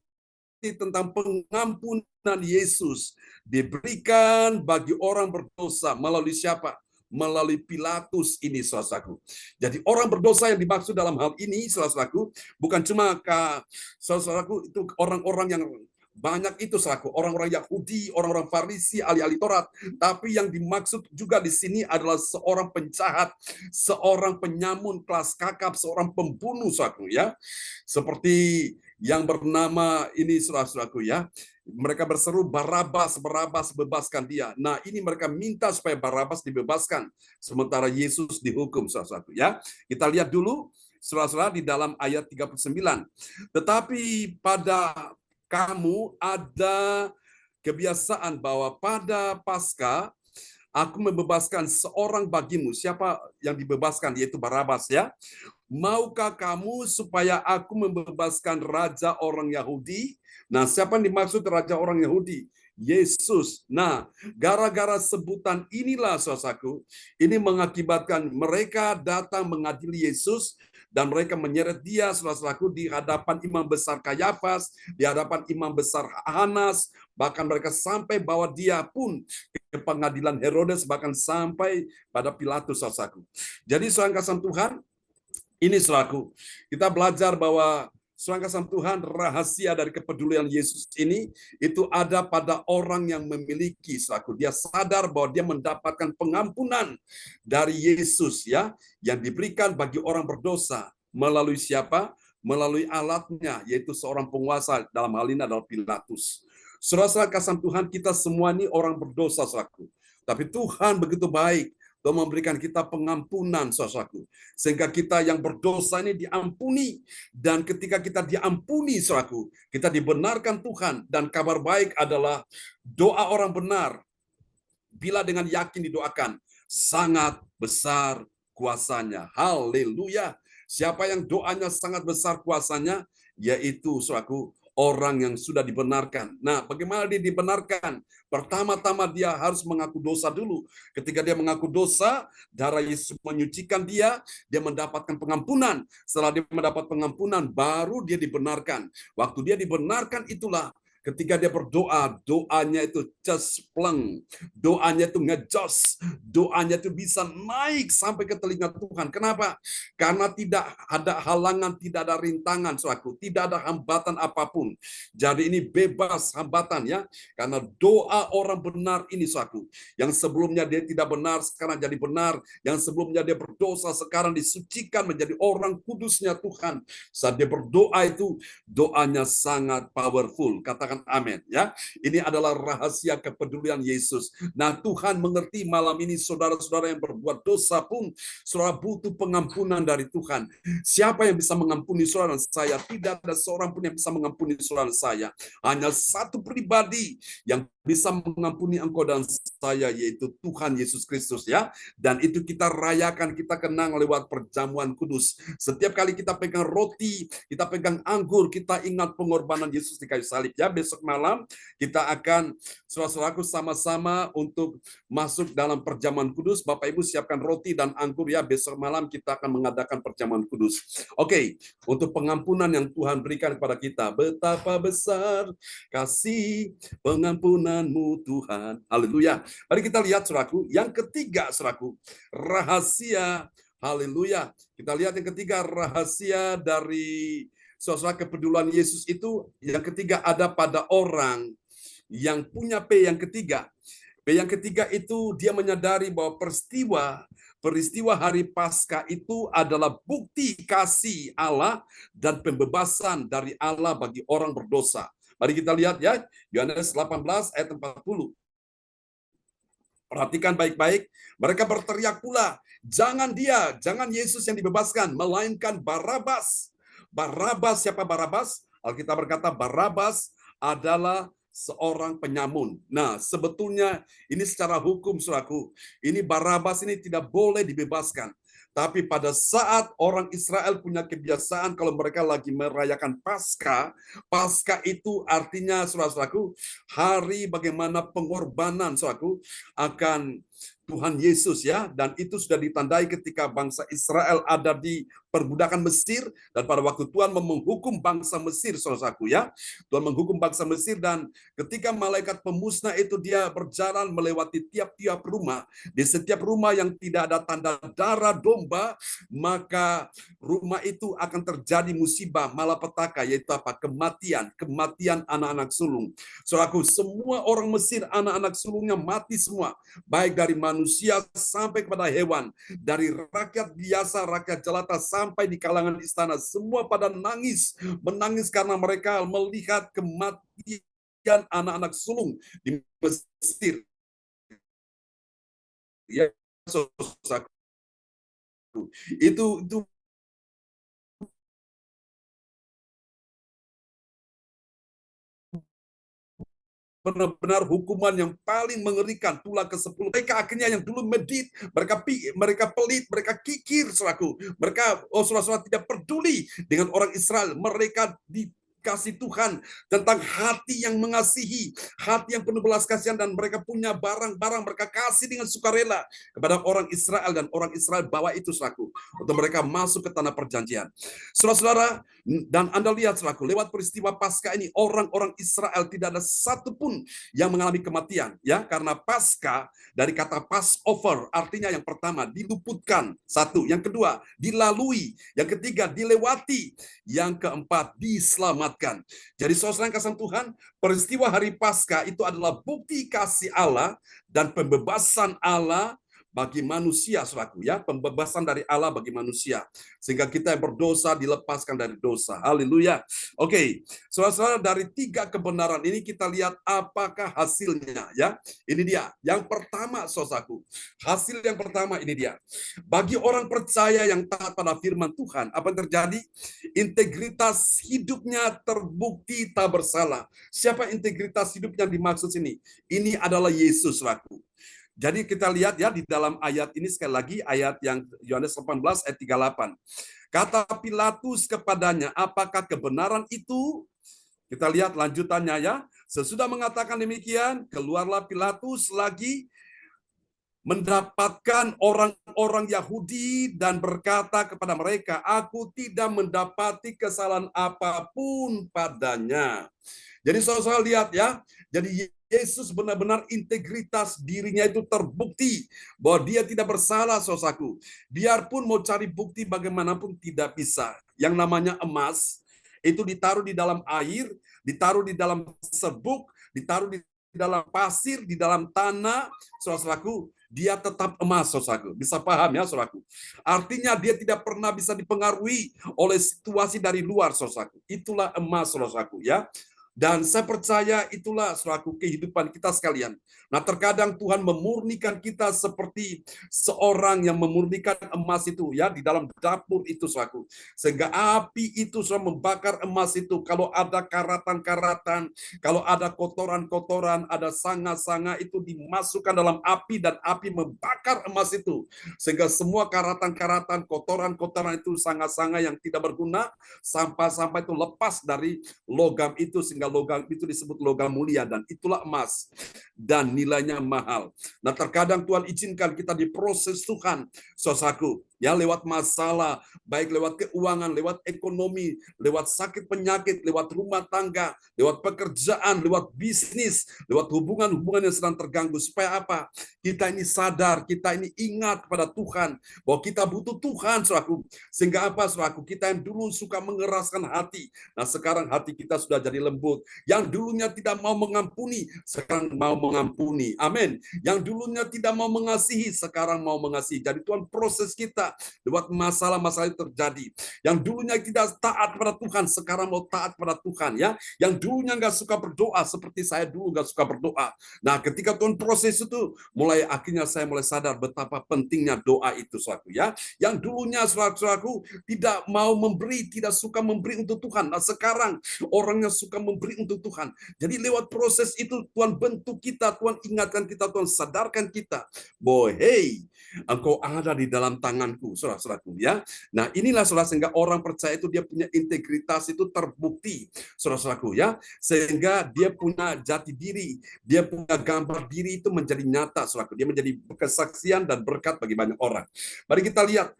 tentang pengampunan Yesus diberikan bagi orang berdosa melalui siapa? Melalui Pilatus ini, saudaraku. Jadi orang berdosa yang dimaksud dalam hal ini, saudaraku, bukan cuma saudaraku itu orang-orang yang banyak itu, saudaraku, orang-orang Yahudi, orang-orang Farisi, ahli-ahli Taurat, tapi yang dimaksud juga di sini adalah seorang penjahat, seorang penyamun kelas kakap, seorang pembunuh, saudaraku ya. Seperti yang bernama ini, saudaraku ya, mereka berseru, Barabas, Barabas, bebaskan dia. Nah, ini mereka minta supaya Barabas dibebaskan, sementara Yesus dihukum, saudaraku ya. Kita lihat dulu, saudara-saudara, di dalam ayat 39. Tetapi pada kamu ada kebiasaan bahwa pada Paskah aku membebaskan seorang bagimu. Siapa yang dibebaskan? Yaitu Barabas ya. Maukah kamu supaya aku membebaskan raja orang Yahudi? Nah, siapa yang dimaksud raja orang Yahudi? Yesus. Nah, gara-gara sebutan inilah, saudaraku, ini mengakibatkan mereka datang mengadili Yesus, dan mereka menyeret dia, saudaraku, di hadapan imam besar Kayafas, di hadapan imam besar Hanas, bahkan mereka sampai bawa dia pun ke pengadilan Herodes, bahkan sampai pada Pilatus, saudaraku. Jadi, saudara kasih Tuhan, ini, saudaraku, kita belajar bahwa Saudara kasih Tuhan, rahasia dari kepedulian Yesus ini itu ada pada orang yang memiliki, saudaraku. Dia sadar bahwa dia mendapatkan pengampunan dari Yesus, ya, yang diberikan bagi orang berdosa melalui siapa? Melalui alatnya, yaitu seorang penguasa, dalam hal ini adalah Pilatus. Saudara kasih Tuhan, kita semua ini orang berdosa, saudaraku. Tapi Tuhan begitu baik, Tuhan memberikan kita pengampunan, saudaraku. Sehingga kita yang berdosa ini diampuni. Dan ketika kita diampuni, saudaraku, kita dibenarkan Tuhan. Dan kabar baik adalah doa orang benar, bila dengan yakin didoakan, sangat besar kuasanya. Haleluya. Siapa yang doanya sangat besar kuasanya? Yaitu, saudaraku, orang yang sudah dibenarkan. Nah, bagaimana dia dibenarkan? Pertama-tama dia harus mengaku dosa dulu. Ketika dia mengaku dosa, darah Yesus menyucikan dia, dia mendapatkan pengampunan. Setelah dia mendapat pengampunan, baru dia dibenarkan. Waktu dia dibenarkan itulah ketika dia berdoa, doanya itu cespleng, doanya itu ngejos, doanya itu bisa naik sampai ke telinga Tuhan. Kenapa? Karena tidak ada halangan, tidak ada rintangan, saudaraku, tidak ada hambatan apapun. Jadi ini bebas hambatan, ya, karena doa orang benar ini, saudaraku, yang sebelumnya dia tidak benar, sekarang jadi benar, yang sebelumnya dia berdosa, sekarang disucikan menjadi orang kudusnya Tuhan. Saat dia berdoa itu, doanya sangat powerful. Katakan amin, ya. Ini adalah rahasia kepedulian Yesus. Nah, Tuhan mengerti malam ini saudara-saudara yang berbuat dosa pun saudara butuh pengampunan dari Tuhan. Siapa yang bisa mengampuni saudara dan saya? Tidak ada seorang pun yang bisa mengampuni saudara dan saya. Hanya satu pribadi yang bisa mengampuni engkau dan saya, yaitu Tuhan Yesus Kristus, ya. Dan itu kita rayakan, kita kenang lewat perjamuan kudus. Setiap kali kita pegang roti, kita pegang anggur, kita ingat pengorbanan Yesus di kayu salib, ya. Besok malam kita akan saudara-saudaraku sama-sama untuk masuk dalam perjamuan kudus. Bapak Ibu siapkan roti dan anggur, ya. Besok malam kita akan mengadakan perjamuan kudus. Oke, untuk pengampunan yang Tuhan berikan kepada kita. Betapa besar kasih pengampunanmu Tuhan. Haleluya. Mari kita lihat, saudaraku, yang ketiga, saudaraku, rahasia. Haleluya. Kita lihat yang ketiga, rahasia dari saudara kepedulian Yesus itu. Yang ketiga ada pada orang yang punya P yang ketiga. P yang ketiga itu dia menyadari bahwa peristiwa hari Paskah itu adalah bukti kasih Allah dan pembebasan dari Allah bagi orang berdosa. Mari kita lihat, ya, Yohanes 18 ayat 40. Perhatikan baik-baik. Mereka berteriak pula, jangan Yesus yang dibebaskan, melainkan Barabas. Barabas, siapa Barabas? Alkitab berkata Barabas adalah seorang penyamun. Nah, sebetulnya ini secara hukum, saudaraku, ini Barabas ini tidak boleh dibebaskan. Tapi pada saat orang Israel punya kebiasaan kalau mereka lagi merayakan Paskah, Paskah itu artinya, saudara-saudaraku, hari bagaimana pengorbanan, saudaraku, akan Tuhan Yesus, ya. Dan itu sudah ditandai ketika bangsa Israel ada di perbudakan Mesir, dan pada waktu Tuhan menghukum bangsa Mesir, saudaraku, ya. Tuhan menghukum bangsa Mesir, dan ketika malaikat pemusnah itu dia berjalan melewati tiap-tiap rumah, di setiap rumah yang tidak ada tanda darah domba, maka rumah itu akan terjadi musibah malapetaka, yaitu apa? Kematian anak-anak sulung. Saudaraku, semua orang Mesir anak-anak sulungnya mati semua, baik dari manusia sampai kepada hewan, dari rakyat biasa, rakyat jelata sampai di kalangan istana, semua pada menangis karena mereka melihat kematian anak-anak sulung di Mesir. Ya, itu benar-benar hukuman yang paling mengerikan, tulah ke-10. Mereka akhirnya yang dulu medit, mereka pelit, mereka kikir, saudaraku. Mereka, saudara-saudara, tidak peduli dengan orang Israel. Mereka kasih Tuhan, tentang hati yang mengasihi, hati yang penuh belas kasihan, dan mereka punya barang-barang mereka kasih dengan sukarela kepada orang Israel, dan orang Israel bawa itu saudaraku untuk mereka masuk ke tanah perjanjian. Saudara-saudara, dan Anda lihat saudaraku, lewat peristiwa Paskah ini orang-orang Israel tidak ada satupun yang mengalami kematian, ya, karena Paskah dari kata Passover artinya yang pertama diluputkan, satu, yang kedua dilalui, yang ketiga dilewati, yang keempat diselamatkan. Jadi saudara yang kasih Tuhan, peristiwa hari Paskah itu adalah bukti kasih Allah dan pembebasan Allah bagi manusia, saudaraku, ya, pembebasan dari Allah bagi manusia, sehingga kita yang berdosa dilepaskan dari dosa. Haleluya. Oke, saudara-saudara, dari 3 kebenaran ini kita lihat apakah hasilnya, ya. Ini dia. Yang pertama, saudaraku, hasil yang pertama ini dia. Bagi orang percaya yang taat pada firman Tuhan, apa yang terjadi? Integritas hidupnya terbukti tak bersalah. Siapa integritas hidup yang dimaksud sini? Ini adalah Yesus, saudaraku. Jadi kita lihat ya di dalam ayat ini, sekali lagi ayat yang Yohanes 18 ayat 38. Kata Pilatus kepadanya, apakah kebenaran itu? Kita lihat lanjutannya ya. Sesudah mengatakan demikian, keluarlah Pilatus lagi mendapatkan orang-orang Yahudi dan berkata kepada mereka, aku tidak mendapati kesalahan apapun padanya. Jadi saudara lihat ya, jadi Yesus benar-benar integritas dirinya itu terbukti bahwa dia tidak bersalah, saudaraku. Biarpun mau cari bukti bagaimanapun tidak bisa. Yang namanya emas itu ditaruh di dalam air, ditaruh di dalam serbuk, ditaruh di dalam pasir, di dalam tanah, saudaraku, dia tetap emas, saudaraku. Bisa paham ya, saudaraku? Artinya dia tidak pernah bisa dipengaruhi oleh situasi dari luar, saudaraku. Itulah emas, saudaraku, ya. Dan saya percaya itulah saudaraku kehidupan kita sekalian. Nah, terkadang Tuhan memurnikan kita seperti seorang yang memurnikan emas itu ya di dalam dapur itu saudaraku. Sehingga api itu sudah membakar emas itu. Kalau ada karatan-karatan, kalau ada kotoran-kotoran, ada sanga-sanga itu dimasukkan dalam api dan api membakar emas itu. Sehingga semua karatan-karatan, kotoran-kotoran itu, sanga-sanga yang tidak berguna, sampah-sampah itu lepas dari logam itu, sehingga logam itu disebut logam mulia, dan itulah emas dan nilainya mahal. Nah, terkadang Tuhan izinkan kita diproses Tuhan, saudaraku, ya, lewat masalah, baik lewat keuangan, lewat ekonomi, lewat sakit penyakit, lewat rumah tangga, lewat pekerjaan, lewat bisnis, lewat hubungan-hubungan yang sedang terganggu. Supaya apa? Kita ini sadar, kita ini ingat kepada Tuhan, bahwa kita butuh Tuhan, saudaraku. Sehingga apa, saudaraku? Kita yang dulu suka mengeraskan hati, nah sekarang hati kita sudah jadi lembut. Yang dulunya tidak mau mengampuni, sekarang mau mengampuni. Amin. Yang dulunya tidak mau mengasihi, sekarang mau mengasihi. Jadi Tuhan proses kita lewat masalah-masalah yang terjadi. Yang dulunya tidak taat kepada Tuhan, sekarang mau taat kepada Tuhan, ya. Yang dulunya nggak suka berdoa, seperti saya dulu nggak suka berdoa. Nah, ketika Tuhan proses itu, akhirnya saya mulai sadar betapa pentingnya doa itu, saudaraku, ya. Yang dulunya saudaraku tidak mau memberi, tidak suka memberi untuk Tuhan. Nah, sekarang orangnya suka memberi untuk Tuhan. Jadi lewat proses itu Tuhan bentuk kita, Tuhan ingatkan kita, Tuhan sadarkan kita bahwa hey, engkau ada di dalam tanganku, saudara-saudaraku, ya. Nah, inilah saudara, sehingga orang percaya itu dia punya integritas itu terbukti, saudara-saudaraku, ya. Sehingga dia punya jati diri, dia punya gambar diri itu menjadi nyata, saudaraku. Dia menjadi kesaksian dan berkat bagi banyak orang. Mari kita lihat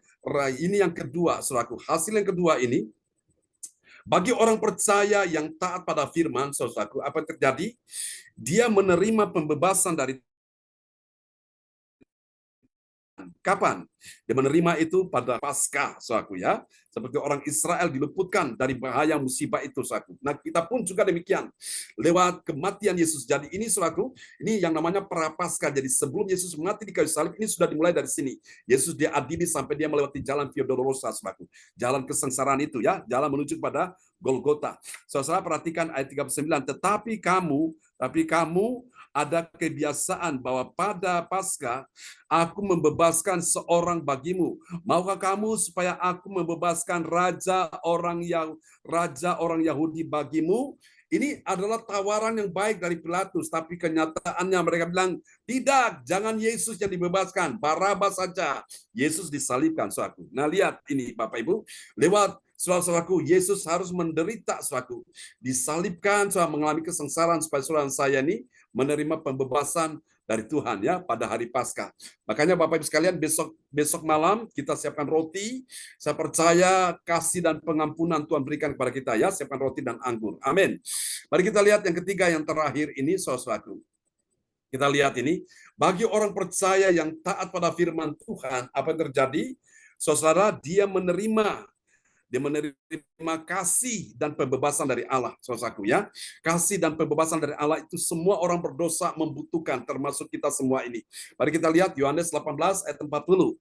ini yang kedua, saudaraku. Hasil yang kedua ini, bagi orang percaya yang taat pada firman, saudaraku, apa yang terjadi? Dia menerima pembebasan dari kapan? Dia menerima itu pada Paskah, saudaraku, ya. Seperti orang Israel diluputkan dari bahaya musibah itu, saudaraku. Nah, kita pun juga demikian. Lewat kematian Yesus. Jadi ini, saudaraku, ini yang namanya prapaskah. Jadi sebelum Yesus mati di kayu salib, ini sudah dimulai dari sini. Yesus diadili sampai dia melewati jalan Via Dolorosa, saudaraku. Jalan kesengsaraan itu, ya. Jalan menuju pada Golgota. Saudara perhatikan ayat 39. Tetapi kamu ada kebiasaan bahwa pada Paskah aku membebaskan seorang bagimu. Maukah kamu supaya aku membebaskan raja orang Yahudi bagimu? Ini adalah tawaran yang baik dari Pilatus, tapi kenyataannya mereka bilang, tidak, jangan Yesus yang dibebaskan, Barabas saja. Yesus disalibkan, saudaraku. Nah, lihat ini Bapak Ibu, lewat Saudara-saudaraku, Yesus harus menderita, saudaraku. Disalibkan, saudara, mengalami kesengsaraan supaya saudara saya ini menerima pembebasan dari Tuhan ya pada hari Paskah. Makanya Bapak Ibu sekalian, besok malam kita siapkan roti. Saya percaya kasih dan pengampunan Tuhan berikan kepada kita ya, siapkan roti dan anggur. Amin. Mari kita lihat yang ketiga, yang terakhir ini, saudaraku. Kita lihat ini, bagi orang percaya yang taat pada firman Tuhan, apa yang terjadi? Saudara, dia menerima kasih dan pembebasan dari Allah, saudaraku ya. Kasih dan pembebasan dari Allah itu semua orang berdosa membutuhkan, termasuk kita semua ini. Mari kita lihat Yohanes 18 ayat 40.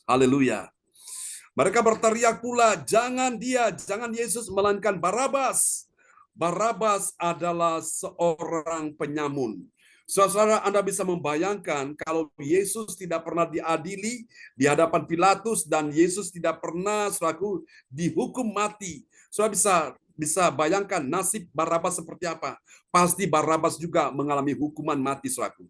Haleluya. Mereka berteriak pula, jangan Yesus, melainkan Barabas. Barabas adalah seorang penyamun. Saudara, Anda bisa membayangkan kalau Yesus tidak pernah diadili di hadapan Pilatus dan Yesus tidak pernah, saudaraku, dihukum mati. Saudara bisa bayangkan nasib Barabas seperti apa. Pasti Barabas juga mengalami hukuman mati, saudaraku.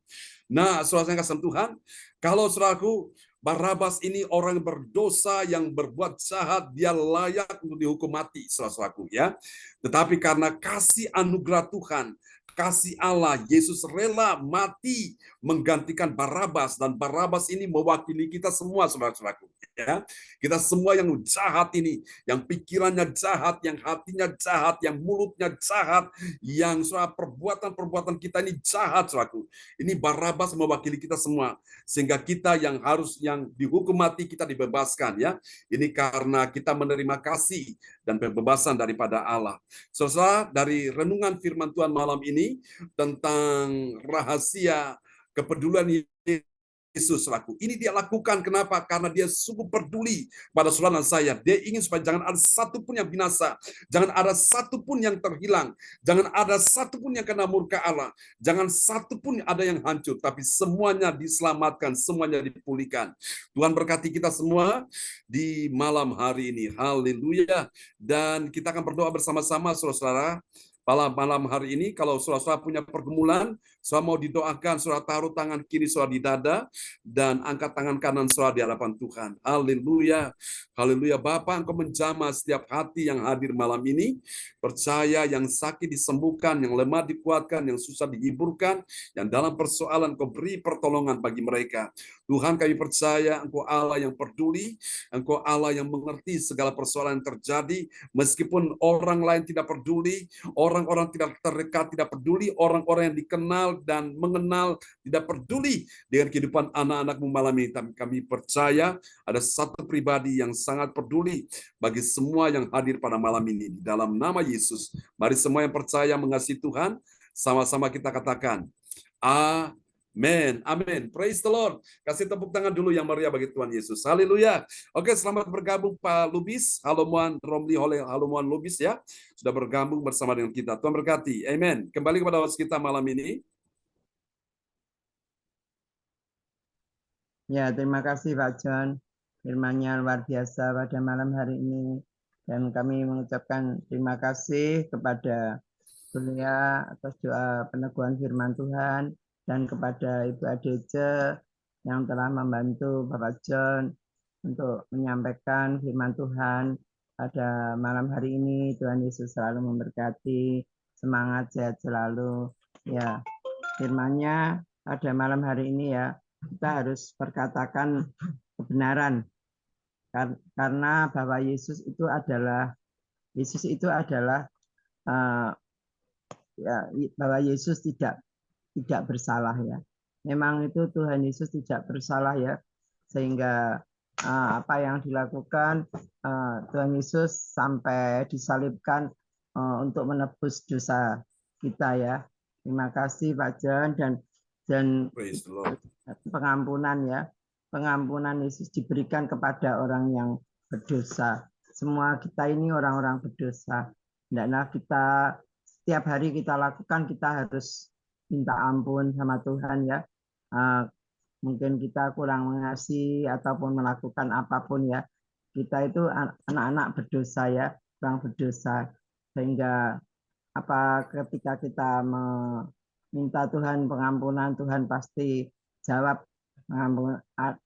Nah, saudara yang kasih Tuhan, kalau saudaraku, Barabas ini orang berdosa yang berbuat jahat, dia layak untuk dihukum mati, saudaraku ya. Tetapi karena kasih anugerah Tuhan, kasih Allah, Yesus rela mati menggantikan Barabas, dan Barabas ini mewakili kita semua, saudara-saudaraku. Ya, kita semua yang jahat ini, yang pikirannya jahat, yang hatinya jahat, yang mulutnya jahat, yang perbuatan-perbuatan kita ini jahat, saudaraku. Ini Barabas mewakili kita semua, sehingga kita yang dihukum mati kita dibebaskan ya. Ini karena kita menerima kasih dan pembebasan daripada Allah. Saudara, dari renungan firman Tuhan malam ini tentang rahasia kepedulian Yesus laku. Ini dia lakukan, kenapa? Karena dia sungguh peduli pada saudara dan saya. Dia ingin supaya jangan ada satupun yang binasa, jangan ada satupun yang terhilang, jangan ada satupun yang kena murka Allah, jangan satupun ada yang hancur, tapi semuanya diselamatkan, semuanya dipulihkan. Tuhan berkati kita semua di malam hari ini. Haleluya. Dan kita akan berdoa bersama-sama, saudara-saudara. Malam hari ini, kalau saudara punya pergumulan, saudara mau didoakan, saudara taruh tangan kiri saudara di dada, dan angkat tangan kanan saudara di hadapan Tuhan. Haleluya. Haleluya. Bapa, Engkau menjamah setiap hati yang hadir malam ini. Percaya yang sakit disembuhkan, yang lemah dikuatkan, yang susah dihiburkan, yang dalam persoalan Engkau beri pertolongan bagi mereka. Tuhan, kami percaya Engkau Allah yang peduli, Engkau Allah yang mengerti segala persoalan yang terjadi, meskipun orang lain tidak peduli, orang-orang tidak terdekat tidak peduli, orang-orang yang dikenal dan mengenal tidak peduli dengan kehidupan anak-anakmu malam ini. Tapi kami percaya ada satu pribadi yang sangat peduli bagi semua yang hadir pada malam ini. Di dalam nama Yesus, mari semua yang percaya mengasihi Tuhan, sama-sama kita katakan, Amin. Amin. Praise the Lord. Kasih tepuk tangan dulu yang meriah bagi Tuhan Yesus. Haleluya. Oke, selamat bergabung Pak Lubis. Halo Muan Romli, halo Muan Lubis ya. Sudah bergabung bersama dengan kita. Tuhan berkati. Amin. Kembali kepada host kita malam ini. Ya, terima kasih Pak John. Firman-Nya luar biasa pada malam hari ini. Dan kami mengucapkan terima kasih kepada Bulia atas doa peneguhan firman Tuhan, dan kepada Ibu Adece yang telah membantu Bapak John untuk menyampaikan firman Tuhan pada malam hari ini. Tuhan Yesus selalu memberkati, semangat, sehat selalu. Ya, firman-Nya pada malam hari ini ya, kita harus berkatakan kebenaran, karena bahwa Yesus itu adalah ya, bahwa Yesus tidak bersalah ya. Memang itu Tuhan Yesus tidak bersalah ya, sehingga apa yang dilakukan Tuhan Yesus sampai disalibkan untuk menebus dosa kita ya. Terima kasih Pak John, dan pengampunan ya. Pengampunan Yesus diberikan kepada orang yang berdosa. Semua kita ini orang-orang berdosa. Hendaklah kita setiap hari kita lakukan, kita harus minta ampun sama Tuhan ya. Mungkin kita kurang mengasihi ataupun melakukan apapun ya. Kita itu anak-anak berdosa ya, orang berdosa. Sehingga ketika kita meminta Tuhan pengampunan, Tuhan pasti jawab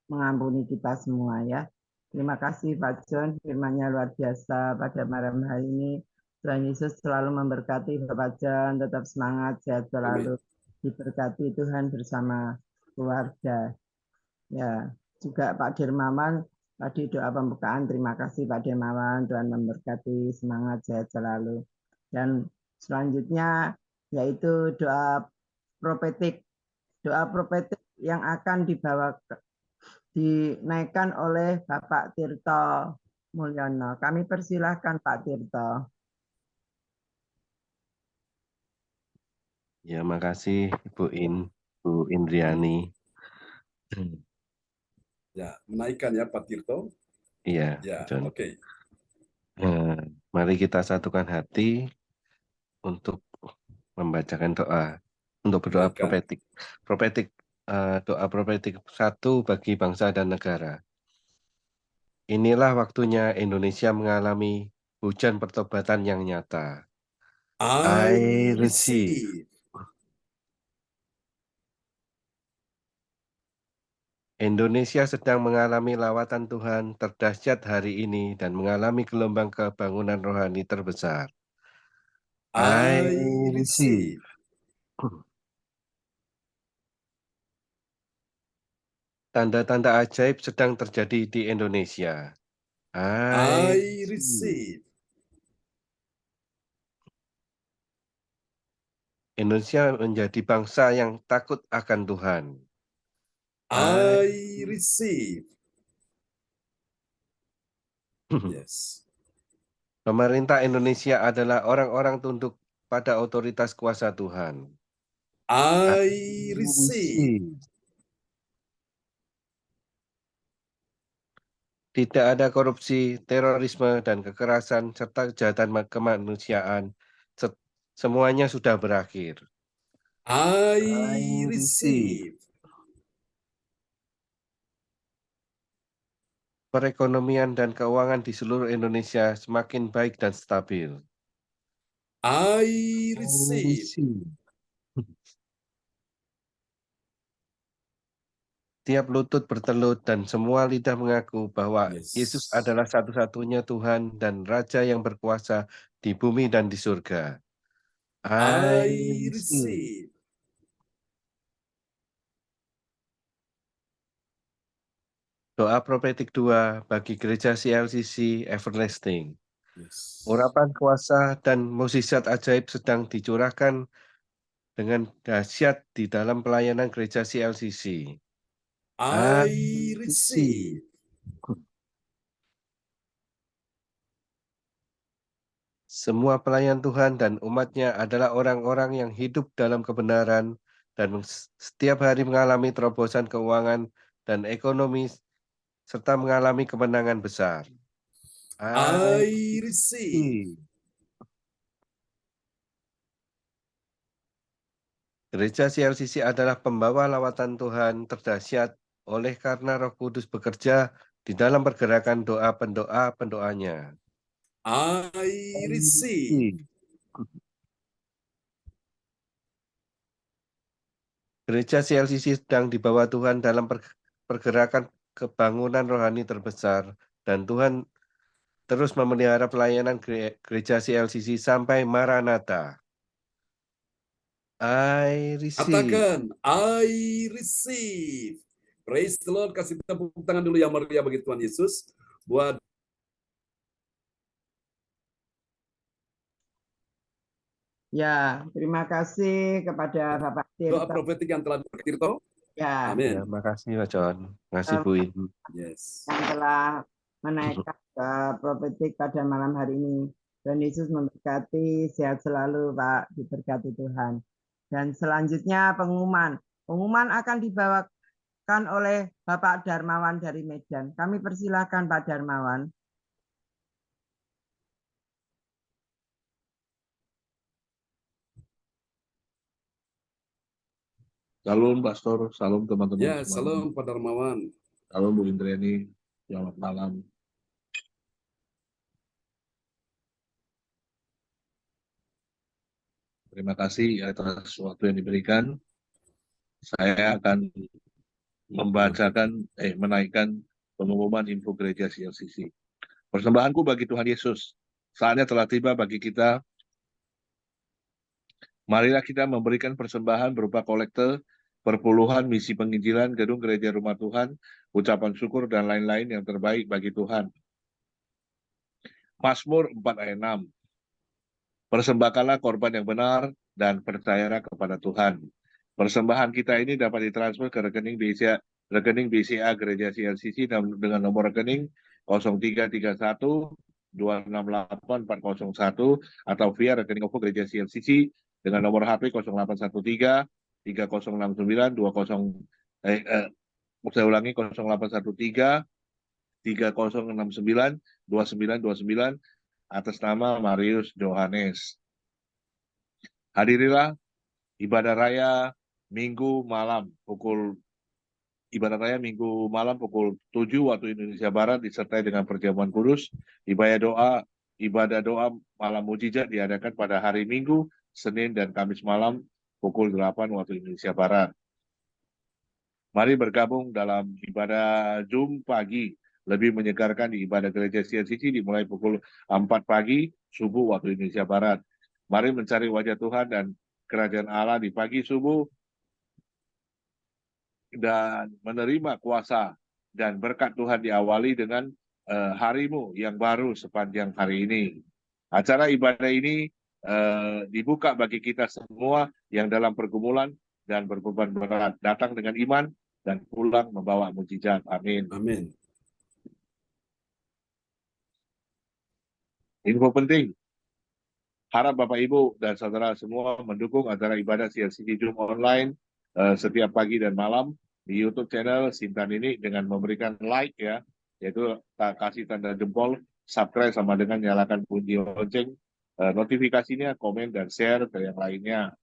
mengampuni kita semua ya. Terima kasih Pak John, firman-Nya luar biasa pada malam hari ini. Tuhan Yesus selalu memberkati Bapak John, tetap semangat, sehat selalu, diberkati Tuhan bersama keluarga. Ya, juga Pak Dermawan, tadi doa pembukaan, terima kasih Pak Dermawan, Tuhan memberkati, semangat, sehat selalu. Dan selanjutnya yaitu doa profetik yang akan dinaikkan oleh Bapak Tirto Mulyono. Kami persilahkan Pak Tirto. Ya, makasih Bu Indriani. Ya, menaikkan ya Pak Tirto. Iya, Ya, John. oke. Nah, mari kita satukan hati untuk membacakan doa, untuk berdoa Menaikkan. profetik, doa profetik 1 bagi bangsa dan negara. Inilah waktunya Indonesia mengalami hujan pertobatan yang nyata. I receive. receive. Indonesia sedang mengalami lawatan Tuhan terdahsyat hari ini dan mengalami gelombang kebangunan rohani terbesar. I receive. Tanda-tanda ajaib sedang terjadi di Indonesia. I receive. Indonesia menjadi bangsa yang takut akan Tuhan. I receive. Yes. Pemerintah Indonesia adalah orang-orang tunduk pada otoritas kuasa Tuhan. I receive. Tidak ada korupsi, terorisme, dan kekerasan, serta kejahatan kemanusiaan. Semuanya sudah berakhir. I receive. Perekonomian dan keuangan di seluruh Indonesia semakin baik dan stabil. I receive. Tiap lutut bertelut dan semua lidah mengaku bahwa Yes. Yesus adalah satu-satunya Tuhan dan Raja yang berkuasa di bumi dan di surga. I receive. Doa profetik 2 bagi gereja CLCC Everlasting. Yes. Urapan kuasa dan mukjizat ajaib sedang dicurahkan dengan dahsyat di dalam pelayanan gereja CLCC. I receive. Semua pelayan Tuhan dan umatnya adalah orang-orang yang hidup dalam kebenaran dan setiap hari mengalami terobosan keuangan dan ekonomi serta mengalami kemenangan besar. I receive. Gereja CLCC adalah pembawa lawatan Tuhan terdahsyat oleh karena Roh Kudus bekerja di dalam pergerakan doa pendoa-pendoanya. I receive. Gereja CLCC sedang dibawa Tuhan dalam pergerakan kebangunan rohani terbesar dan Tuhan terus memelihara pelayanan gereja CLCC sampai Maranatha. I receive. Katakan, I receive. Praise the Lord. Kasih tepuk tangan dulu yang meriah bagi Tuhan Yesus. Buat Ya, terima kasih kepada Bapak doa Tirto. profetik yang telah Tirto. Ya, Amin. Ya, makasih Pak John. Makasih Bu In. Yes. yang telah menaikkan doa profetik pada malam hari ini. Tuhan Yesus memberkati, sehat selalu Pak, diberkati Tuhan. Dan selanjutnya pengumuman. Pengumuman akan dibawakan oleh Bapak Darmawan dari Medan. Kami persilahkan Pak Darmawan. Salam Pastor, salam teman-teman Ya, semua. salam Pak Darmawan. Salam Bu Indriani, selamat malam. Terima kasih atas waktu yang diberikan. Saya akan menaikkan pengumuman info gereja CLCC. Persembahanku bagi Tuhan Yesus. Saatnya telah tiba bagi kita. Marilah kita memberikan persembahan berupa kolekte, perpuluhan, misi penginjilan, gedung gereja rumah Tuhan, ucapan syukur, dan lain-lain yang terbaik bagi Tuhan. Mazmur 4 ayat 6. Persembahkanlah korban yang benar dan percayalah kepada Tuhan. Persembahan kita ini dapat ditransfer ke rekening BCA Gereja CLCC dengan nomor rekening 0331 268 401 atau via rekening OVO Gereja CLCC dengan nomor HP 0813 3069 saya ulangi 0813 3069 2929 atas nama Marius Johannes. Hadirilah ibadah raya Minggu malam pukul 7 waktu Indonesia Barat disertai dengan perjamuan kudus. Ibadah doa malam mujizat diadakan pada hari Minggu, Senin dan Kamis malam pukul 8 waktu Indonesia Barat. Mari bergabung dalam ibadah Zoom pagi, lebih menyegarkan di ibadah gereja CLCC dimulai pukul 4 pagi subuh waktu Indonesia Barat. Mari mencari wajah Tuhan dan kerajaan Allah di pagi subuh dan menerima kuasa dan berkat Tuhan diawali dengan harimu yang baru sepanjang hari ini. Acara ibadah ini dibuka bagi kita semua yang dalam pergumulan dan berbeban berat, datang dengan iman dan pulang membawa mujizat. Amin. Amin. Info penting. Harap Bapak Ibu dan saudara semua mendukung acara ibadah CLCC Zoom online setiap pagi dan malam di YouTube channel Sintan ini dengan memberikan like ya, yaitu kasih tanda jempol, subscribe sama dengan nyalakan bunyi lonceng, notifikasinya, komen dan share ke yang lainnya.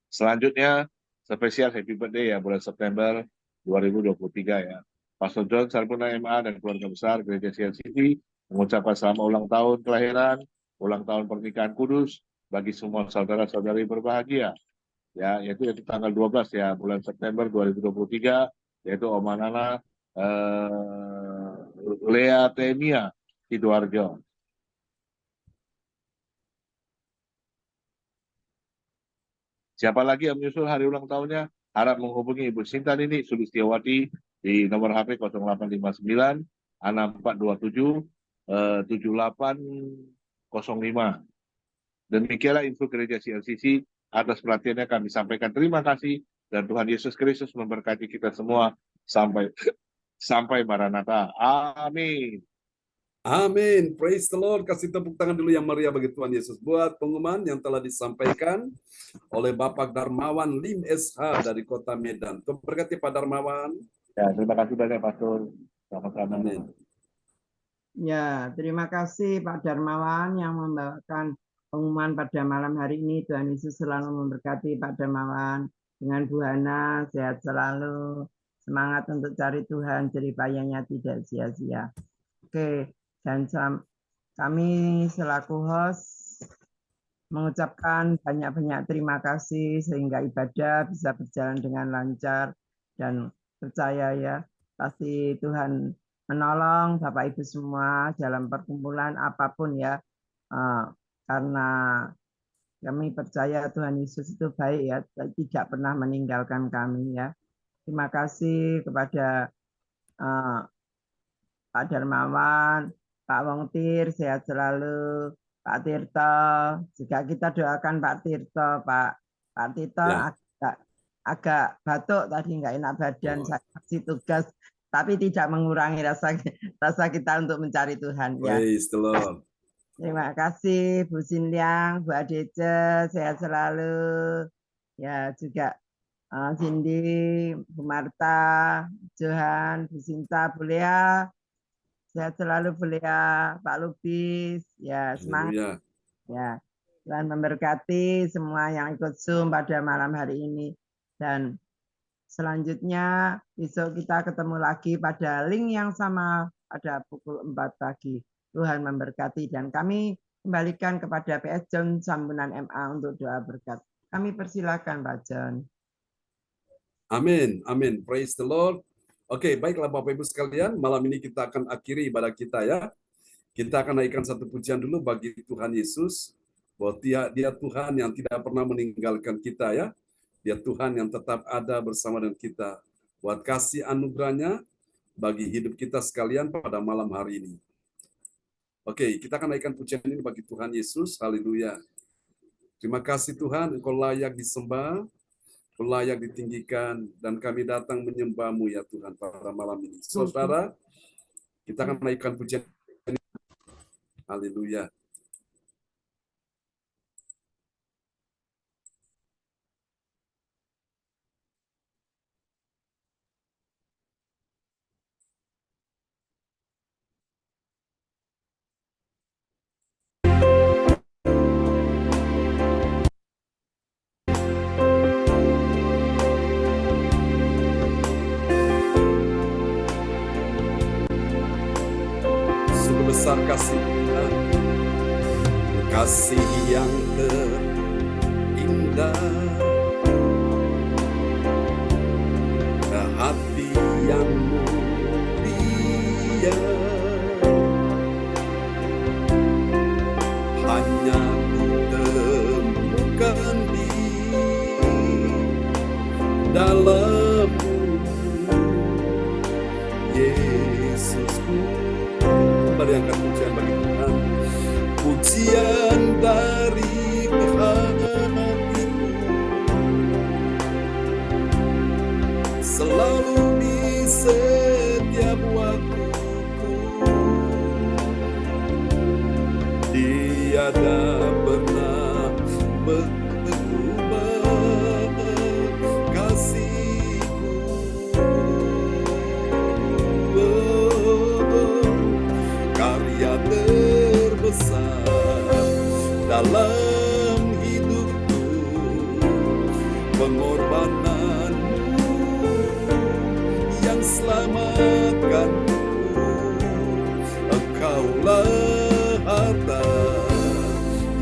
Selanjutnya spesial happy birthday ya bulan September 2023 ya. Pastor John Sarpuna MA dan keluarga besar Gereja CLCC mengucapkan selamat ulang tahun kelahiran, ulang tahun pernikahan kudus bagi semua saudara-saudari berbahagia. Ya, yaitu tanggal 12 ya bulan September 2023, yaitu Oma Nana Lea Temia Sidoarjo. Siapa lagi yang menyusul hari ulang tahunnya? Harap menghubungi Ibu Sintan ini Sulistiawati di nomor HP 0859 6427 7805. Demikianlah info gereja CLCC. Atas perhatiannya kami sampaikan terima kasih dan Tuhan Yesus Kristus memberkati kita semua sampai Maranatha. Amin. Amin. Praise the Lord. Kasih tepuk tangan dulu yang meriah bagi Tuhan Yesus. Buat pengumuman yang telah disampaikan oleh Bapak Darmawan Lim SH dari Kota Medan. Tuhan berkati Pak Darmawan. Ya, terima kasih banyak Pastor. Sama-sama. Amin. Ya, terima kasih Pak Darmawan yang membawakan pengumuman pada malam hari ini. Tuhan Yesus selalu memberkati Pak Darmawan. Dengan Bu Hana, sehat selalu. Semangat untuk cari Tuhan, jeripayanya tidak sia-sia. Oke, dan kami selaku host mengucapkan banyak-banyak terima kasih sehingga ibadah bisa berjalan dengan lancar dan percaya ya, pasti Tuhan menolong Bapak Ibu semua dalam perkumpulan apapun ya, karena kami percaya Tuhan Yesus itu baik ya, tidak pernah meninggalkan kami ya. Terima kasih kepada Pak Darmawan, Pak Wongtir, sehat selalu, Pak Tirto, juga kita doakan Pak Tirto, Pak Tirto ya. agak batuk tadi, nggak enak badan, saya kasih tugas, tapi tidak mengurangi rasa kita untuk mencari Tuhan. Praise the Lord. Terima kasih Bu Sinliang, Bu Adece, sehat selalu. Ya juga Cindy, Bu Marta, Johan, Bu Sinta, Bu Lea, sehat selalu Bu Lea, Pak Lubis, ya semangat. Ya, Tuhan memberkati semua yang ikut Zoom pada malam hari ini. Dan selanjutnya besok kita ketemu lagi pada link yang sama pada pukul 4 pagi. Tuhan memberkati dan kami kembalikan kepada PS John Sambunan MA untuk doa berkat. Kami persilakan Pak John. Amin, amin. Praise the Lord. Oke, baiklah Bapak Ibu sekalian, malam ini kita akan akhiri ibadah kita ya. Kita akan naikkan satu pujian dulu bagi Tuhan Yesus, bahwa dia Tuhan yang tidak pernah meninggalkan kita ya. Dia Tuhan yang tetap ada bersama dengan kita. Buat kasih anugerahnya bagi hidup kita sekalian pada malam hari ini. Oke, kita akan naikkan pujian ini bagi Tuhan Yesus. Haleluya. Terima kasih Tuhan, Engkau layak disembah, Engkau layak ditinggikan, dan kami datang menyembah-Mu ya Tuhan pada malam ini. Saudara, kita akan naikkan pujian ini. Haleluya. Sungguh besar kasih Tuhan, kasih yang terindah, hati yang mulia, hanya ku temukan di dalam-Mu, Yesusku. Mari angkat pujian bagi Tuhan. Pujian dari hatiku selalu di setiap waktuku, tiada pernah berubah kasih-Ku. Karya terbesar dalam hidupku, pengorbanan-Mu yang selamatkanku. Engkaulah harta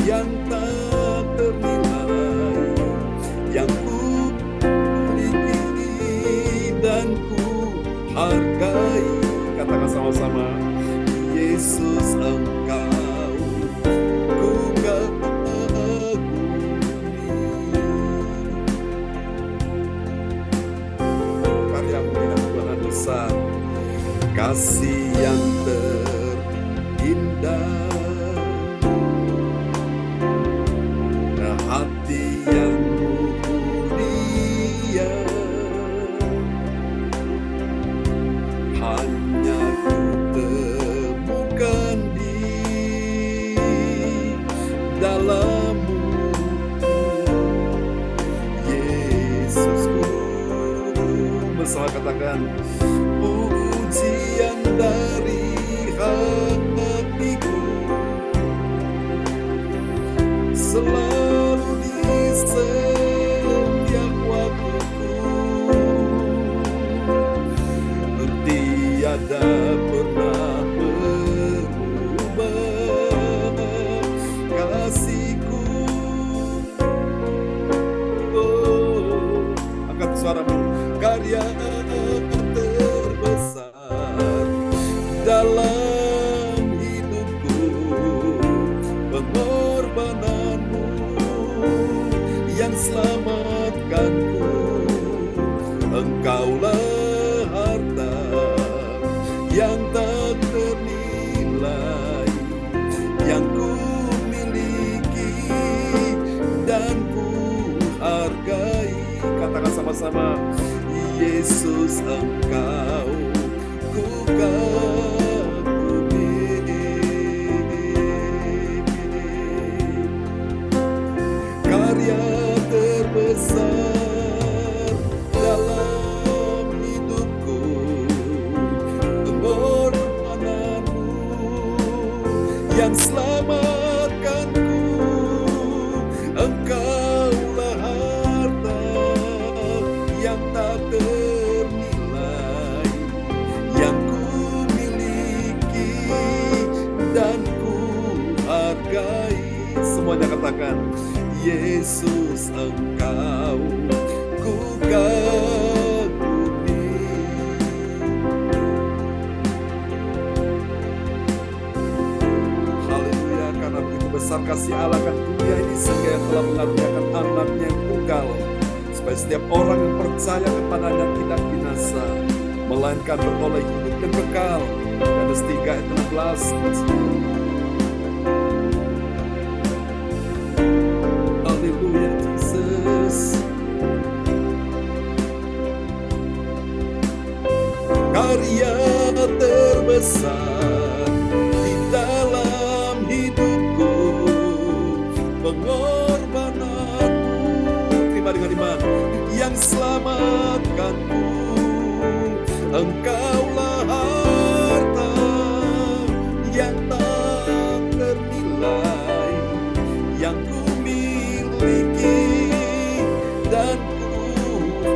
yang tak ternilai, yang ku miliki dan ku hargai. Katakan sama-sama, Yesus Engkau ku kagumi. Karya-Mu ya Tuhan besar, kasih yang terindah, hati yang mulia, hanya ku temukan di dalam-Mu, Yesusku. Bersama katakan, pujian dari hatiku selalu di setiap waktuku, tiada pernah berubah kasih-Ku. Angkat suaramu. Karya terbesar dalam hidupku, pengorbanan-Mu yang selamatkanku. Engkaulah harta yang tak ternilai, yang ku miliki dan ku hargai. Katakan sama-sama, Yesus Engkau ku kagumi. Karya terbesar dalam hidupku, pengorbanan-Mu yang selamatkanku. Engkaulah harta yang tak ternilai, yang ku miliki dan ku hargai. Semuanya katakan, Yesus Engkau ku kagumi. besar kasih Allah akan dunia ini sehingga Ia telah mengaruniakan anaknya yang tunggal, supaya setiap orang yang percaya kepadanya tidak binasa, melainkan beroleh hidup yang kekal. Yohanes 3 ayat 16. Haleluya Jesus. Karya terbesar di dalam hidupku, pengorbananmu, terima dengan iman, yang selamatkanku. Engkaulah harta yang tak ternilai, yang ku miliki dan ku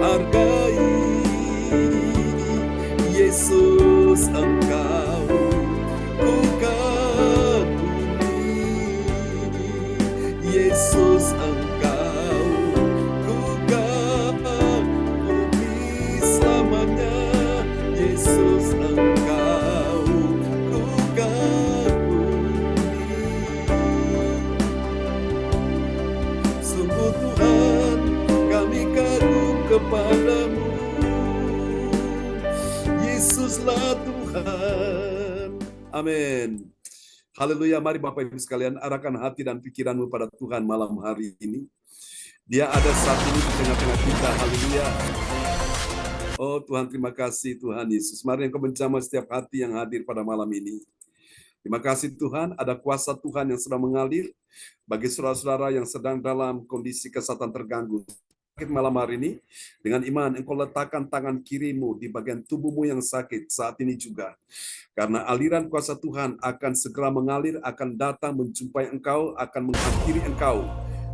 hargai. Yesus, Engkau ku kagumi. Yesus, Engkau ku kagumi selamanya. Yesus, Engkau ku kagumi. Sungguh Tuhan, kami kagum kepadamu. Yesuslah Tuhan. Amin. Haleluya. Mari Bapak Ibu sekalian, arahkan hati dan pikiranmu pada Tuhan malam hari ini. Dia ada saat ini di tengah-tengah kita. Haleluya. Oh Tuhan, terima kasih Tuhan Yesus. Mari Engkau menjamah setiap hati yang hadir pada malam ini. Terima kasih Tuhan, ada kuasa Tuhan yang sedang mengalir bagi saudara-saudara yang sedang dalam kondisi kesehatan terganggu. Malam hari ini, dengan iman Engkau letakkan tangan kirimu di bagian tubuhmu yang sakit saat ini juga. Karena aliran kuasa Tuhan akan segera mengalir, akan datang menjumpai engkau, akan menghampiri engkau.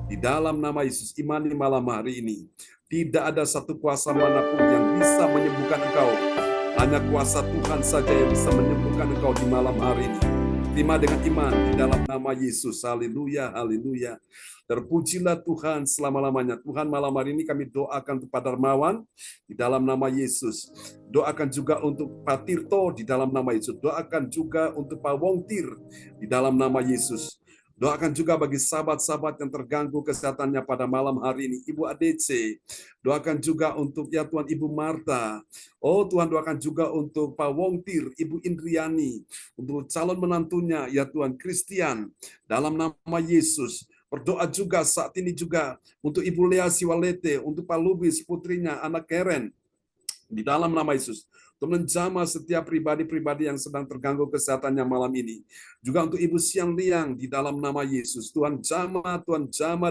Di dalam nama Yesus, imani malam hari ini. Tidak ada satu kuasa manapun yang bisa menyembuhkan engkau. Hanya kuasa Tuhan saja yang bisa menyembuhkan engkau di malam hari ini. Terima dengan iman di dalam nama Yesus. Haleluya, haleluya. Terpujilah Tuhan selama-lamanya. Tuhan, malam hari ini kami doakan untuk Pak Darmawan di dalam nama Yesus. Doakan juga untuk Pak Tirto di dalam nama Yesus. Doakan juga untuk Pak Wongtir di dalam nama Yesus. Doakan juga bagi sahabat-sahabat yang terganggu kesehatannya pada malam hari ini. Ibu ADC. Doakan juga untuk ya Tuhan Ibu Marta. Oh Tuhan, doakan juga untuk Pak Wongtir, Ibu Indriani. Untuk calon menantunya ya Tuhan Christian. Dalam nama Yesus. Berdoa juga saat ini juga untuk Ibu Lea Siwalete, untuk Pak Lubis, putrinya, anak Keren. Di dalam nama Yesus. Untuk menjamah setiap pribadi-pribadi yang sedang terganggu kesehatannya malam ini. Juga untuk Ibu Siang Liang di dalam nama Yesus. Tuhan jamah,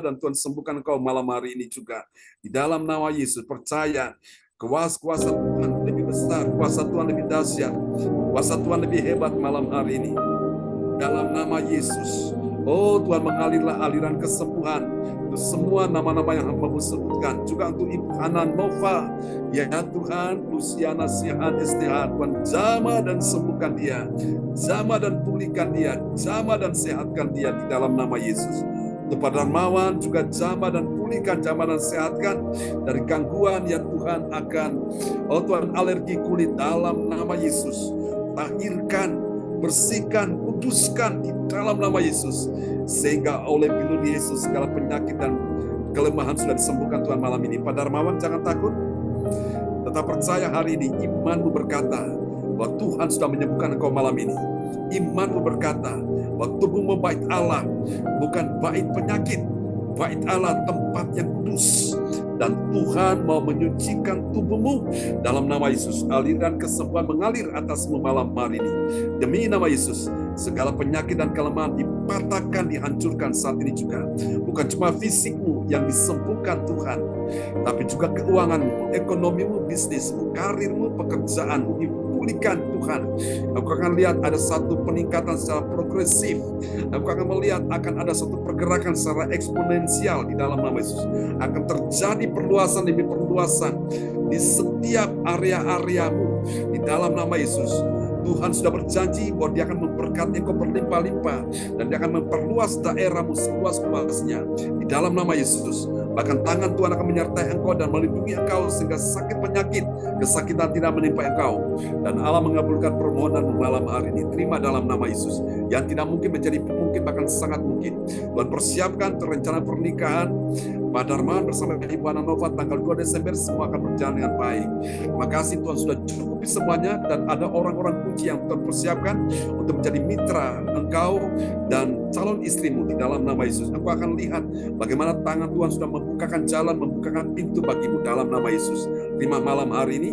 dan Tuhan sembuhkan kau malam hari ini juga. Di dalam nama Yesus, percaya kuasa Tuhan lebih besar, kuasa Tuhan lebih dahsyat, kuasa Tuhan lebih hebat malam hari ini. Dalam nama Yesus. Oh Tuhan, mengalirlah aliran kesembuhan untuk semua nama-nama yang hamba-Mu sebutkan. Juga untuk Ibu Hanan Nova, ya Tuhan, Luciana Sihan STH, Tuhan jamah dan sembuhkan dia, jamah dan pulihkan dia, jamah dan sehatkan dia di dalam nama Yesus. Untuk Pak Darmawan juga jamah dan pulihkan, jamah dan sehatkan dari gangguan ya Tuhan akan, oh Tuhan, alergi kulit dalam nama Yesus. Tahirkan, bersihkan, kuduskan di dalam nama Yesus. Sehingga oleh pilur Yesus segala penyakit dan kelemahan sudah disembuhkan Tuhan malam ini. Pak Darmawan, jangan takut. Tetap percaya hari ini. Imanmu berkata bahwa Tuhan sudah menyembuhkan engkau malam ini. Imanmu berkata bahwa tubuhmu bait Allah, bukan bait penyakit. Bait Allah tempat yang kudus. Dan Tuhan mau menyucikan tubuhmu dalam nama Yesus. Aliran kesembuhan mengalir atasmu malam hari ini. Demi nama Yesus, segala penyakit dan kelemahan dipatahkan, dihancurkan saat ini juga. Bukan cuma fisikmu yang disembuhkan Tuhan, tapi juga keuanganmu, ekonomimu, bisnismu, karirmu, pekerjaanmu dipulihkan Tuhan. Engkau akan lihat ada satu peningkatan secara progresif. Engkau akan melihat akan ada satu pergerakan secara eksponensial di dalam nama Yesus. Akan terjadi perluasan demi perluasan di setiap area-areamu di dalam nama Yesus. Tuhan sudah berjanji bahwa Dia akan memberkati engkau berlimpah-limpah, dan Dia akan memperluas daerahmu seluas-luasnya di dalam nama Yesus. Bahkan tangan Tuhan akan menyertai engkau dan melindungi engkau sehingga sakit penyakit, kesakitan tidak menimpa engkau. Dan Allah mengabulkan permohonanmu malam hari ini. Terima dalam nama Yesus. Yang tidak mungkin menjadi mungkin, bahkan sangat mungkin. Tuhan persiapkan rencana pernikahan Pak Darman bersama Ibu Ana Nova tanggal 2 Desember, semua akan berjalan dengan baik. Terima kasih Tuhan sudah cukupi semuanya, dan ada orang-orang kunci yang Tuhan persiapkan untuk menjadi mitra engkau dan calon istrimu di dalam nama Yesus. Aku akan lihat bagaimana tangan Tuhan sudah membukakan jalan, membukakan pintu bagimu dalam nama Yesus. Terima malam hari ini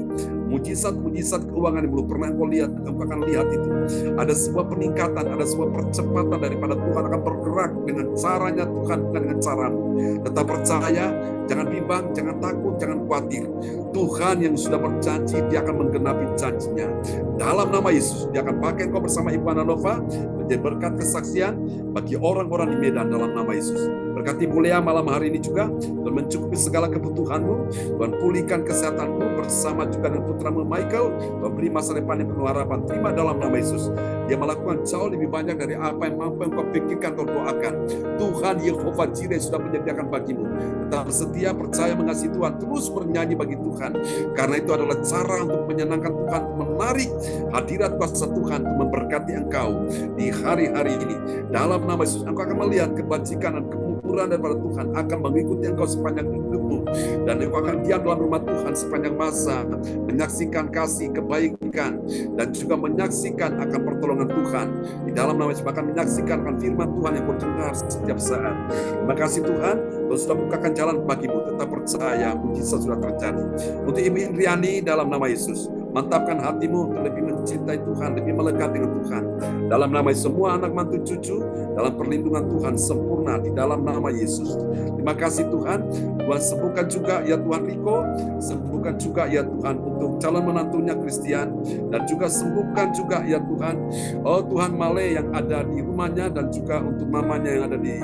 mujizat-mujizat keuangan yang belum pernah engkau lihat, engkau akan lihat itu. Ada sebuah peningkatan, ada sebuah percepatan daripada Tuhan akan bergerak dengan caranya Tuhan, bukan dengan caramu. Tetap percaya, jangan bimbang, jangan takut, jangan khawatir. Tuhan yang sudah berjanji, Dia akan menggenapi janjinya. Dalam nama Yesus, Dia akan pakai engkau bersama Ibu Ana Nova menjadi berkat kesaksian bagi orang-orang di Medan dalam nama Yesus. Berkati mulia malam hari ini juga, dan mencukupi segala kebutuhanmu. Tuhan pulihkan kesehatanmu bersama juga dengan putramu Michael. Tuhan beri masa depan yang penuh harapan. Terima dalam nama Yesus. Dia melakukan jauh lebih banyak dari apa yang mampu engkau pikirkan atau doakan. Tuhan Yehova Jireh sudah menyediakan bagimu. Tetap setia, percaya, mengasihi Tuhan, terus bernyanyi bagi Tuhan. Karena itu adalah cara untuk menyenangkan Tuhan, menarik hadirat kuasa Tuhan untuk memberkati engkau di hari-hari ini. Dalam nama Yesus, engkau akan melihat kebajikan dan kemurahan daripada Tuhan akan mengikuti engkau sepanjang hidupmu, dan engkau akan diam dalam rumah Tuhan sepanjang masa, menyaksikan kasih, kebaikan, dan juga menyaksikan akan pertolongan Tuhan di dalam nama Yesus, bahkan menyaksikan akan firman Tuhan yang kau dengar setiap saat. Terima kasih Tuhan, Tuhan sudah bukakan jalan bagimu. Tetap percaya, mujizat sudah terjadi. Untuk Ibu Indriani dalam nama Yesus, mantapkan hatimu untuk lebih mencintai Tuhan, lebih melekat dengan Tuhan. Dalam nama Yesus, semua anak mantu cucu dalam perlindungan Tuhan sempurna di dalam nama Yesus. Terima kasih Tuhan. Tuhan sembuhkan juga ya Tuhan Riko, sembuhkan juga ya Tuhan untuk calon menantunya Christian, dan juga sembuhkan juga ya Tuhan, oh Tuhan Male yang ada di rumahnya, dan juga untuk mamanya yang ada di,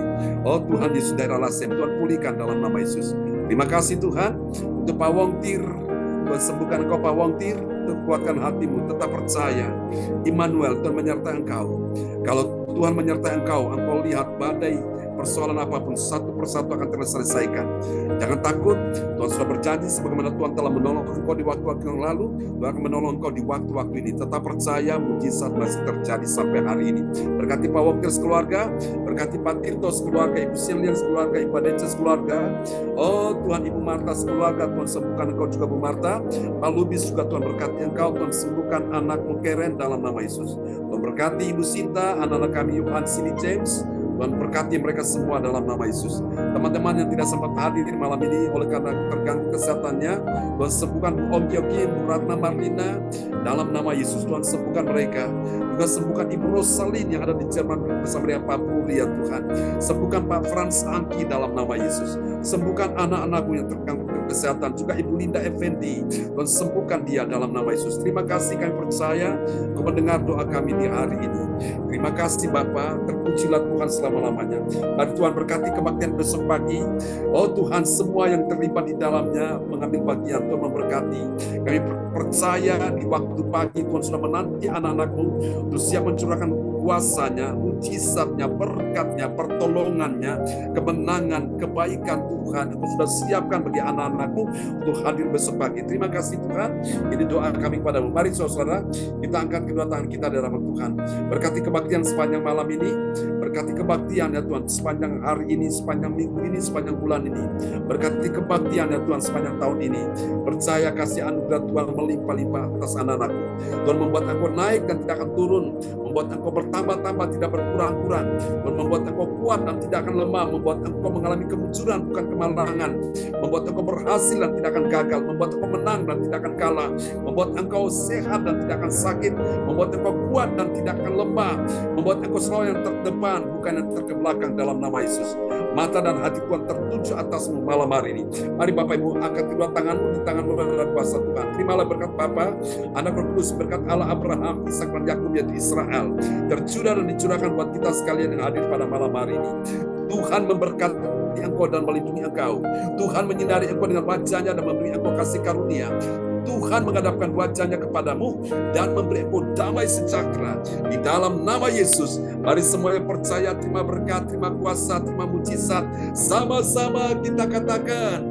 oh Tuhan Yesus daerah Lasem. Tuhan pulihkan dalam nama Yesus. Terima kasih Tuhan untuk Pak Wongtir. Tuhan sembuhkan engkau Pak Wongtir, untuk kuatkan hatimu, tetap percaya. Immanuel, Tuhan menyertai engkau. Kalau Tuhan menyertai engkau, engkau lihat badai persoalan apapun satu persatu akan terselesaikan. Jangan takut, Tuhan sudah berjanji sebagaimana Tuhan telah menolong engkau di waktu-waktu yang lalu, Tuhan akan menolong engkau di waktu-waktu ini. Tetap percaya, mujizat masih terjadi sampai hari ini. Berkati Pak Wongkir sekeluarga, berkati Pak Tirto sekeluarga, Ibu Silian sekeluarga, Ibu Adece sekeluarga. Oh Tuhan, Ibu Marta sekeluarga, Tuhan sembuhkan engkau juga Bu Marta. Pak Lubis juga Tuhan berkati engkau, Tuhan sembuhkan anakmu Keren dalam nama Yesus. Tuhan berkati Ibu Sinta, anak-anak kami Yohan Sini James. Tuhan berkati mereka semua dalam nama Yesus. Teman-teman yang tidak sempat hadir malam ini oleh karena terganggu kesehatannya, Tuhan sembuhkan Bu Om Kyoki, Bu Ratna Marlina dalam nama Yesus. Tuhan sembuhkan mereka. Juga sembuhkan Ibu Rosalin yang ada di Jerman bersama dengan Pak Puri ya Tuhan. Sembuhkan Pak Frans Angki dalam nama Yesus. Sembuhkan anak-anakmu yang terganggu kesehatan. Juga Ibu Linda Effendi, Tuhan sembuhkan dia dalam nama Yesus. Terima kasih, kami percaya Kau mendengar doa kami di hari ini. Terima kasih Bapa, terpujilah Tuhan selama-lamanya. Mari Tuhan berkati kebaktian besok pagi. Oh Tuhan, semua yang terlibat di dalamnya mengambil bagian, Tuhan memberkati. Kami percaya di waktu pagi Tuhan sudah menanti anak-anakmu untuk siap mencurahkan kuasanya, mujizatnya, berkatnya, pertolongannya, kemenangan, kebaikan Tuhan. Engkau sudah siapkan bagi anak-anakmu untuk hadir besok pagi. Terima kasih Tuhan. Ini doa kami kepadamu. Mari saudara, kita angkat kedua tangan kita di hadapan Tuhan. Berkati kebaktian sepanjang malam ini. Berkati kebaktian ya Tuhan sepanjang hari ini, sepanjang minggu ini, sepanjang bulan ini. Berkati kebaktian ya Tuhan sepanjang tahun ini. Percaya kasih anugerah Tuhan melimpah-limpah atas anak-anakmu. Tuhan membuat engkau naik dan tidak akan turun. Membuat engkau bertambah-tambah, tidak berkurang-kurang. Tuhan membuat engkau kuat dan tidak akan lemah. Membuat engkau mengalami kemunculan bukan kemalangan. Membuat engkau berhasil dan tidak akan gagal. Membuat engkau menang dan tidak akan kalah. Membuat engkau sehat dan tidak akan sakit. Membuat engkau kuat dan tidak akan lemah. Membuat engkau selalu yang terdepan, bukan yang terbelakang dalam nama Yesus. Mata dan hati Tuhan tertuju atasmu malam hari ini. Mari Bapak Ibu angkat kedua tanganmu di tanganmu dalam kuasa Tuhan. Terimalah berkat Bapa, Anak Roh Kudus, berkat Allah Abraham, Ishak dan Yakub yaitu Israel, tercurah dan dicurahkan buat kita sekalian yang hadir pada malam hari ini. Tuhan memberkati engkau dan melindungi engkau. Tuhan menyinari engkau dengan wajah-Nya dan memberi engkau kasih karunia. Tuhan menghadapkan wajahnya kepadamu dan memberimu damai sejahtera. Di dalam nama Yesus, mari semua yang percaya terima berkat, terima kuasa, terima mujizat. Sama-sama kita katakan,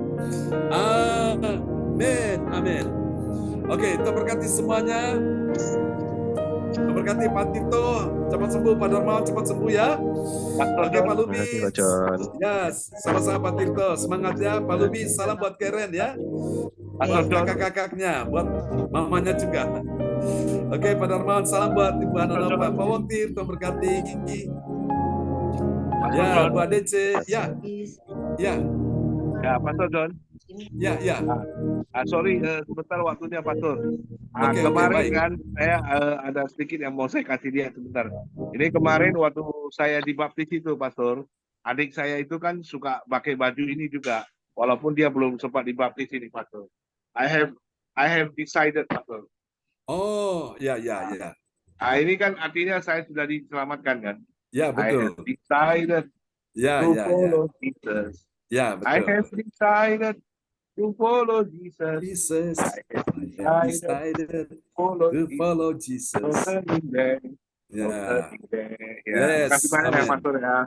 amin, amin. Oke, Tuhan berkati semuanya. Tuhan berkati Pak Tito, cepat sembuh, Pak Darmawan cepat sembuh ya. Oke, Pak Lubi. Terima kasih, Pak John. Yes, sama-sama Pak Tirto. Semangat ya, Pak Lubi. Salam buat Karen ya. Buat kakak-kakaknya, buat mamanya juga. Oke, Pak Darmawan, salam buat Ibu Hana, Pak Wontir, Tuhan berkati. Ya, Bu ADC. Ya, ya, Ya, Pastor John. ya. Sorry, sebentar waktunya, Pastor. Oke, Kemarin baik. kan saya ada sedikit yang mau saya kasih dia sebentar. Ini kemarin waktu saya dibaptis itu, Pastor, adik saya itu kan suka pakai baju ini juga, walaupun dia belum sempat dibaptis ini, Pastor. I have decided, Pastor. Oh, ya. Nah, ini kan artinya saya sudah diselamatkan kan? Ya, I have betul. decided Ya. to follow Jesus. Ya, I betul. have decided to follow Jesus. Jesus, I have I have decided decided follow to Jesus. follow Jesus. Ya, Ya, Yes, terima kasih banyak ya, amin. Pastor ya.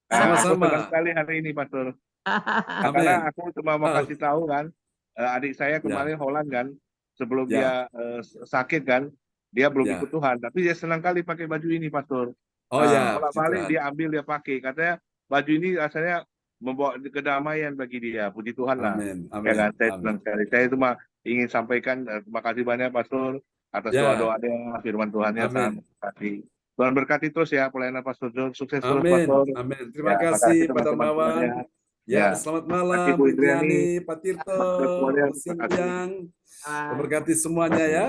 Sama-sama. Aku senang sekali hari ini, Pastor. Amin. Karena aku cuma mau kasih tahu kan, adik saya kemarin Holland kan, sebelum Ya. dia sakit kan, dia belum Ya. ikut Tuhan, tapi dia senang kali pakai baju ini, Pastor. Oh ya, Bolak-balik puji dia ambil, dia pakai. Katanya baju ini rasanya membawa kedamaian bagi dia. Puji Tuhan lah. Amin, Ya amin, kan, saya amin. senang sekali. Saya cuma ingin sampaikan terima kasih banyak, Pastor, atas Ya. doa-doanya, firman Tuhannya. Amin. Kasih. Tuhan berkati terus ya pelayanan Pastor John. Sukses terus, Amin, Pastor. amin. Terima Ya, kasih makasih Pak teman-teman Darmawan. semuanya. Ya, Ya. selamat Terima malam kasih, Bu Bu Indriani. Indriani, Pak Tirto, Semuanya, Bu terima kasih. Simpiang. Memberkati semuanya ya.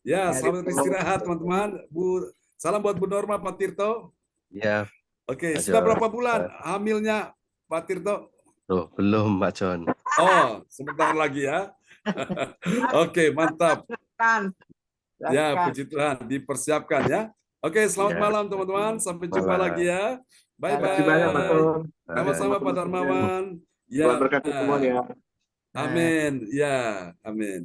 Ya, selamat beristirahat teman-teman. Salam buat Bu Norma, Pak Tirto. Ya, Oke, Pak sudah John. berapa bulan hamilnya Pak Tirto? Loh, belum, Pak John. Oh, sebentar lagi ya. Oke, mantap. Kan. Ya, puji Tuhan, dipersiapkan ya. Oke, selamat Ya. malam teman-teman. Sampai jumpa Malam. lagi ya. Terima kasih banyak, Bye-bye. Pastor. Sama-sama Pak Darmawan. Tuhan Ya. berkati semuanya. Amin. Ya, amin.